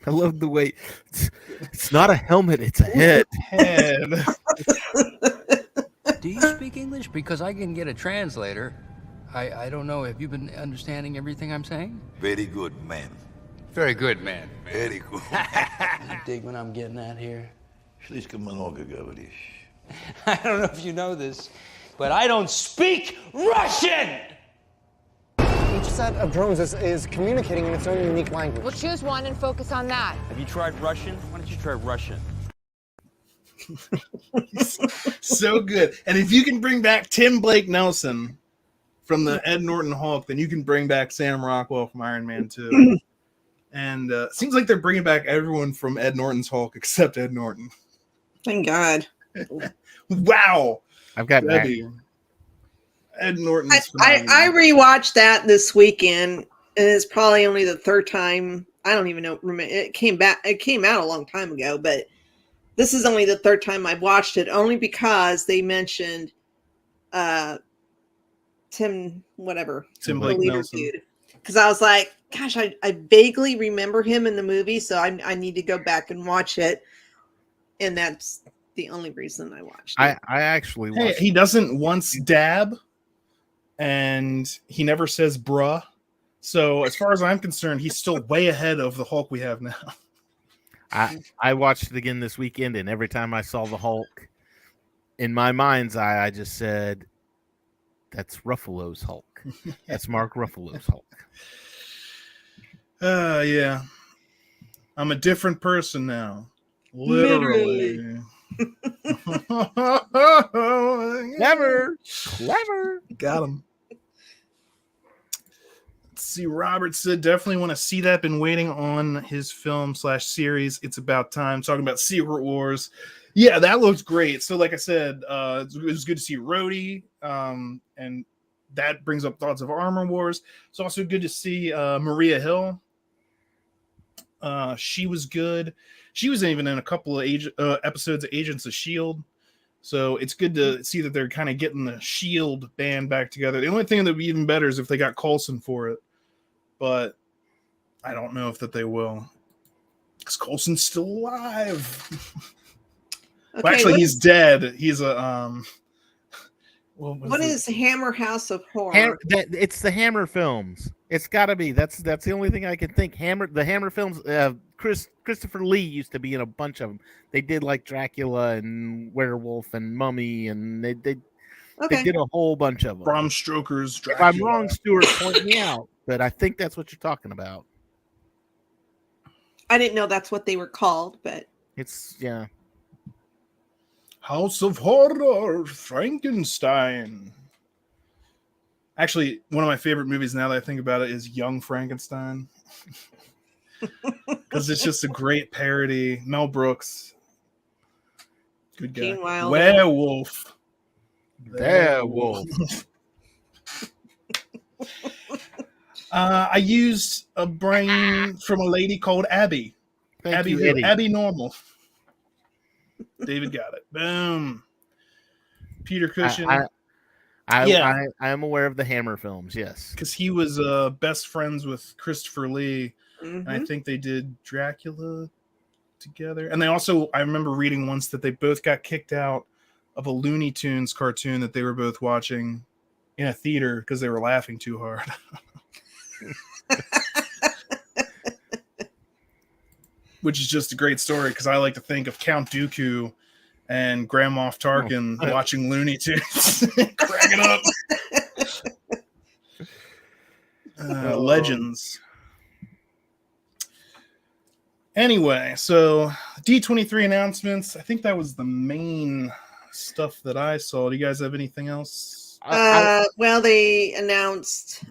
I love the way it's not a helmet, it's a head. Head. Do you speak English? Because I can get a translator. I don't know. Have you been understanding everything I'm saying? Very good, man. Very good, man. Very good. You dig what I'm getting at here? Слишком много говоришь. I don't know if you know this, but I don't speak Russian! Each set of drones is communicating in its own unique language. We'll choose one and focus on that. Have you tried Russian? Why don't you try Russian? So good. And if you can bring back Tim Blake Nelson from the Ed Norton Hulk, then you can bring back Sam Rockwell from Iron Man 2. And seems like they're bringing back everyone from Ed Norton's Hulk except Ed Norton. Thank God. Wow. I've got Ed Norton. I rewatched that this weekend, and it's probably only the third time. I don't even know. It came back. It came out a long time ago, but this is only the third time I've watched it, only because they mentioned Tim Blake Nelson. Because I was like, gosh, I vaguely remember him in the movie, so I need to go back and watch it. And that's the only reason I watched it. I actually watched he doesn't once dab, and he never says bruh. So as far as I'm concerned, he's still way ahead of the Hulk we have now. I watched it again this weekend, and every time I saw the Hulk, in my mind's eye, I just said, that's Ruffalo's Hulk. That's Mark Ruffalo's Hulk. Yeah. I'm a different person now. Literally. Clever. Got him. Let's see. Robert said, definitely want to see that. Been waiting on his film/series. It's about time. Talking about Secret Wars. Yeah, that looks great. So, like I said, it was good to see Rhodey, and that brings up thoughts of Armor Wars. It's also good to see Maria Hill. She was good. She was even in a couple of episodes of Agents of S.H.I.E.L.D. So it's good to see that they're kind of getting the S.H.I.E.L.D. band back together. The only thing that would be even better is if they got Coulson for it. But I don't know if that they will. Because Coulson's still alive. Okay, well, actually, he's dead. He's a... What is Hammer House of Horror? It's the Hammer films. It's got to be. That's the only thing I can think. The Hammer films. Christopher Lee used to be in a bunch of them. They did like Dracula and Werewolf and Mummy, and they did a whole bunch of them. Bram Stoker's Dracula. If I'm wrong, Stuart, point me out. But I think that's what you're talking about. I didn't know that's what they were called, but it's yeah. House of Horror, Frankenstein. Actually, one of my favorite movies now that I think about it is Young Frankenstein. Because it's just a great parody. Mel Brooks. Good guy. Werewolf. I used a brain from a lady called Abby. Abby Normal. David got it. Boom. Peter Cushing. I am aware of the Hammer films, yes. Because he was best friends with Christopher Lee. Mm-hmm. And I think they did Dracula together. And they also, I remember reading once that they both got kicked out of a Looney Tunes cartoon that they were both watching in a theater because they were laughing too hard. Which is just a great story because I like to think of Count Dooku and Grand Moff Tarkin watching Looney Tunes, cracking up. Legends. Anyway, so D23 announcements. I think that was the main stuff that I saw. Do you guys have anything else? Well, they announced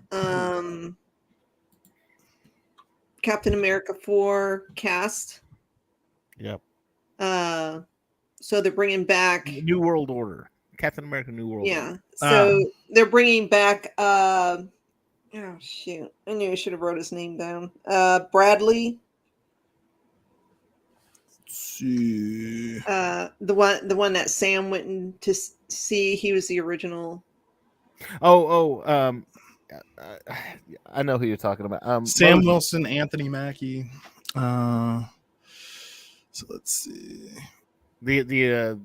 Captain America 4 cast. Yep. So they're bringing back New World Order Captain America: New World. Yeah. So they're bringing back. Oh shoot! I knew I should have wrote his name down. Bradley. Let's see. The one that Sam went in to see. He was the original. I know who you're talking about. Sam Wilson, Anthony Mackie. So let's see. The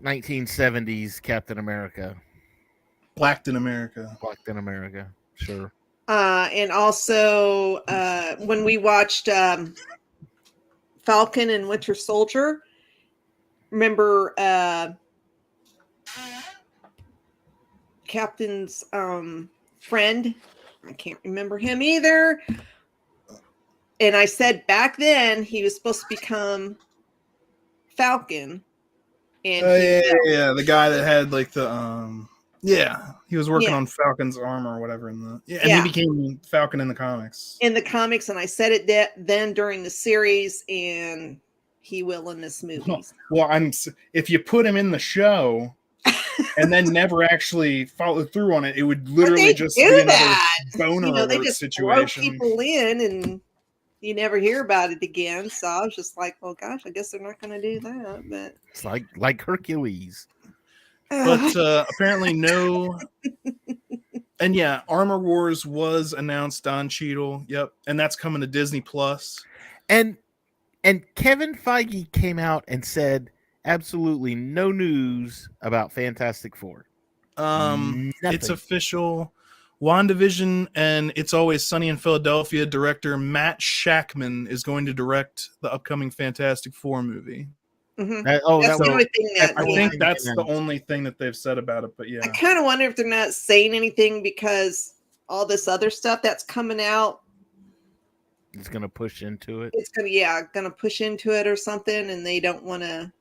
1970s Captain America. Blacked in America. Sure. And also when we watched Falcon and Winter Soldier, remember Captain's friend? I can't remember him either. And I said back then he was supposed to become Falcon. And yeah, the guy that had like the he was working on Falcon's armor or whatever he became Falcon in the comics. And I said it then during the series, and he will in this movie. Well, if you put him in the show and then never actually follow through on it, it would literally just be another boner they just situation. Throw people in and you never hear about it again. So I was just like, well, gosh, I guess they're not going to do that. But it's like Hercules. But apparently no. And yeah, Armor Wars was announced on Cheadle. Yep, and that's coming to Disney Plus. And Kevin Feige came out and said absolutely no news about Fantastic Four. It's official. WandaVision and It's Always Sunny in Philadelphia director Matt Shackman is going to direct the upcoming Fantastic Four movie. Mm-hmm. That's the only thing I think that's the only thing that they've said about it. But yeah, I kind of wonder if they're not saying anything because all this other stuff that's coming out, it's going to push into it. It's going to push into it or something, and they don't want to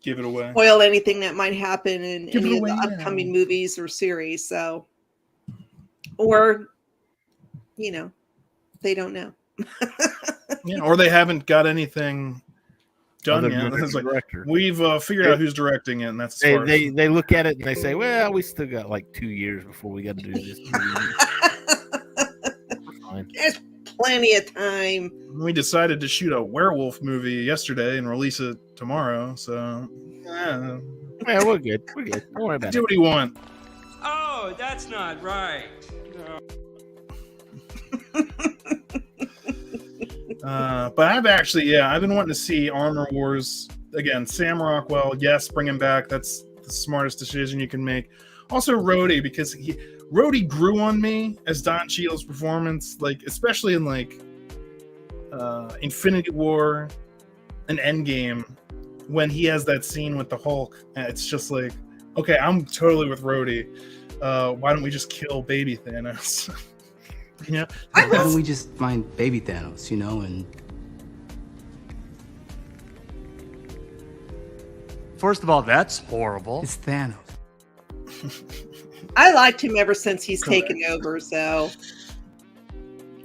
give it away, spoil anything that might happen in any of the upcoming movies or series. So, or they don't know. Yeah, or they haven't got anything done yet. It's like, we've figured out who's directing it, and that's they look at it and they say, well, we still got like 2 years before we got to do this. There's plenty of time. We decided to shoot a werewolf movie yesterday and release it tomorrow, so yeah, we're good. Don't worry about it. Do what you want. Oh, that's not right. No. But I've been wanting to see Armor Wars again. Sam Rockwell, yes, bring him back. That's the smartest decision you can make. Also, Rhodey, because Rhodey grew on me as Don Cheadle's performance, like especially in like Infinity War and Endgame, when he has that scene with the Hulk. It's just like, okay, I'm totally with Rhodey. Why don't we just kill baby Thanos? Yeah. Why don't we just find baby Thanos, and first of all, that's horrible. It's Thanos. I liked him ever since he's taken over, so.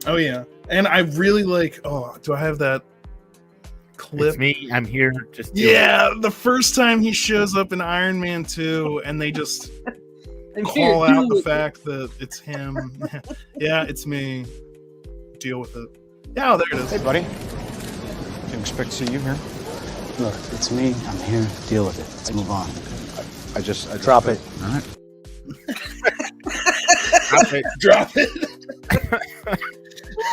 Oh yeah. And I really like, do I have that clip? It's me. I'm here just the first time he shows up in Iron Man 2 and they just call out the fact that it's him. Yeah, it's me. Deal with it. Yeah, there it is. Hey, buddy. Didn't expect to see you here. Look, it's me. I'm here. Deal with it. Let's move on. I drop it. All right. Drop it.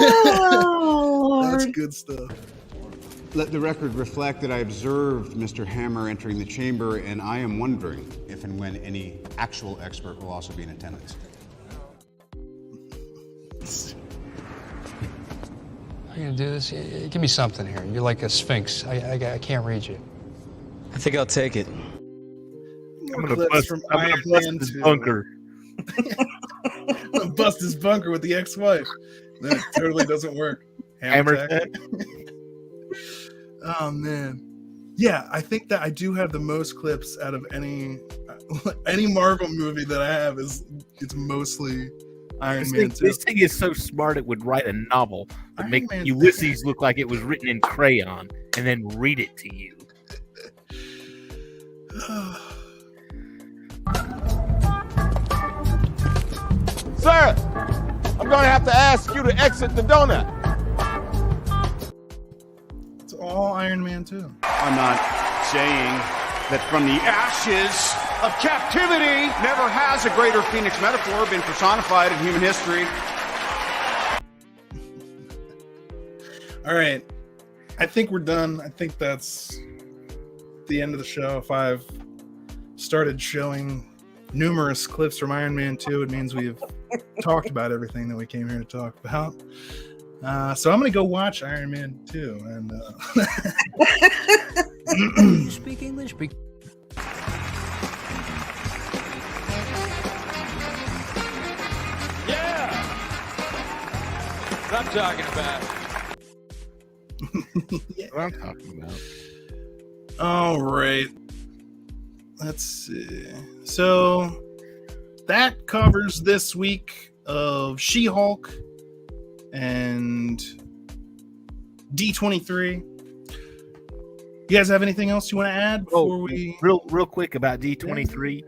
Oh, that's good stuff. Let the record reflect that I observed Mr. Hammer entering the chamber, and I am wondering if and when any actual expert will also be in attendance. How are you gonna do this? Give me something here. You're like a sphinx. I can't read you. I think I'll take it. I'm gonna bust his bunker. I'm gonna bust his bunker with the ex-wife. That totally doesn't work. Hammer tech. Oh man, yeah. I think that I do have the most clips out of any Marvel movie that I have. It's mostly Iron Man 2. This thing is so smart it would write a novel that make Ulysses look like it was written in crayon and then read it to you. Sir, I'm going to have to ask you to exit the donut. It's all Iron Man 2. I'm not saying that from the ashes of captivity never has a greater Phoenix metaphor been personified in human history. All right. I think we're done. I think that's the end of the show. If I've started showing numerous clips from Iron Man 2, it means we've talked about everything that we came here to talk about. So I'm going to go watch Iron Man 2. And You speak English? Yeah! What I'm talking about. What I'm talking about. all right. Let's see. So that covers this week of She-Hulk and D23. You guys have anything else you want to add before we real quick about D23?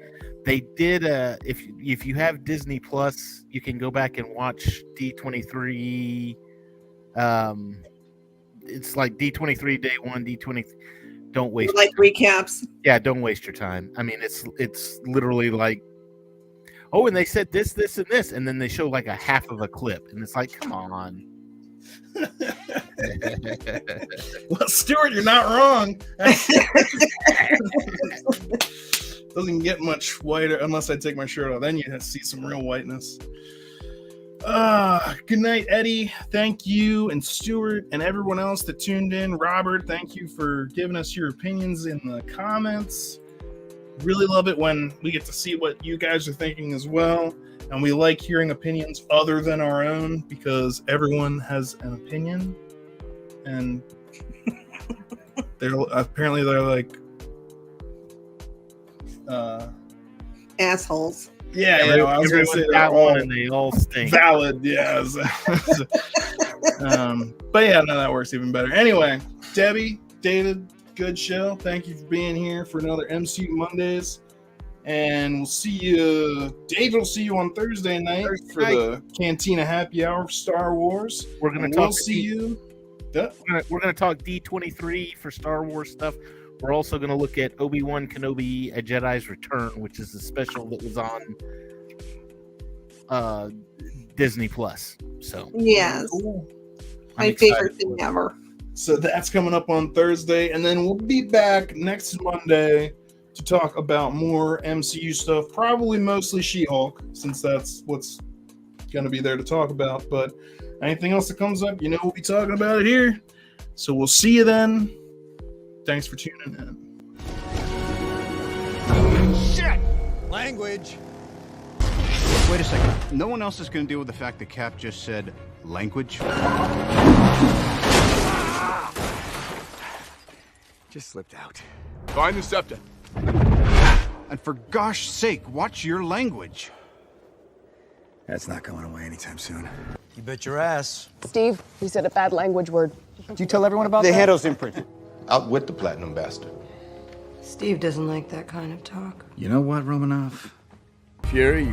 They did if you have Disney Plus, you can go back and watch D23. It's like D23 day 1, D23. Don't waste like recaps. Yeah, don't waste your time. I mean, it's literally like, oh, and they said this, and this, and then they show like a half of a clip, and it's like, come on. Well, Stuart, you're not wrong. Doesn't get much whiter unless I take my shirt off. Then you see some real whiteness. Good night, Eddie. Thank you, and Stuart, and everyone else that tuned in. Robert, thank you for giving us your opinions in the comments. Really love it when we get to see what you guys are thinking as well. And we like hearing opinions other than our own because everyone has an opinion. And they're like assholes. Yeah, I was going to say that one, and they all stink. Valid, yeah. But yeah, no, that works even better. Anyway, Debbie, David, good show. Thank you for being here for another MCU Mondays. And we'll see you. David will see you on Thursday night for the Cantina Happy Hour of Star Wars. We're gonna We'll see you. We're gonna talk D23 for Star Wars stuff. We're also gonna look at Obi-Wan Kenobi: A Jedi's Return, which is a special that was on Disney Plus. So yes, my favorite thing ever. So that's coming up on Thursday, and then we'll be back next Monday to talk about more MCU stuff, probably mostly She-Hulk, since that's what's going to be there to talk about. But anything else that comes up, we'll be talking about it here. So we'll see you then. Thanks for tuning in. Shit! Language. Wait a second. No one else is going to deal with the fact that Cap just said language? Just slipped out. Find the scepter. And for gosh sake, watch your language. That's not going away anytime soon. You bet your ass. Steve, you said a bad language word. Did you tell everyone about The that? Hero's imprint. Out with the platinum bastard. Steve doesn't like that kind of talk. You know what, Romanoff? Fury,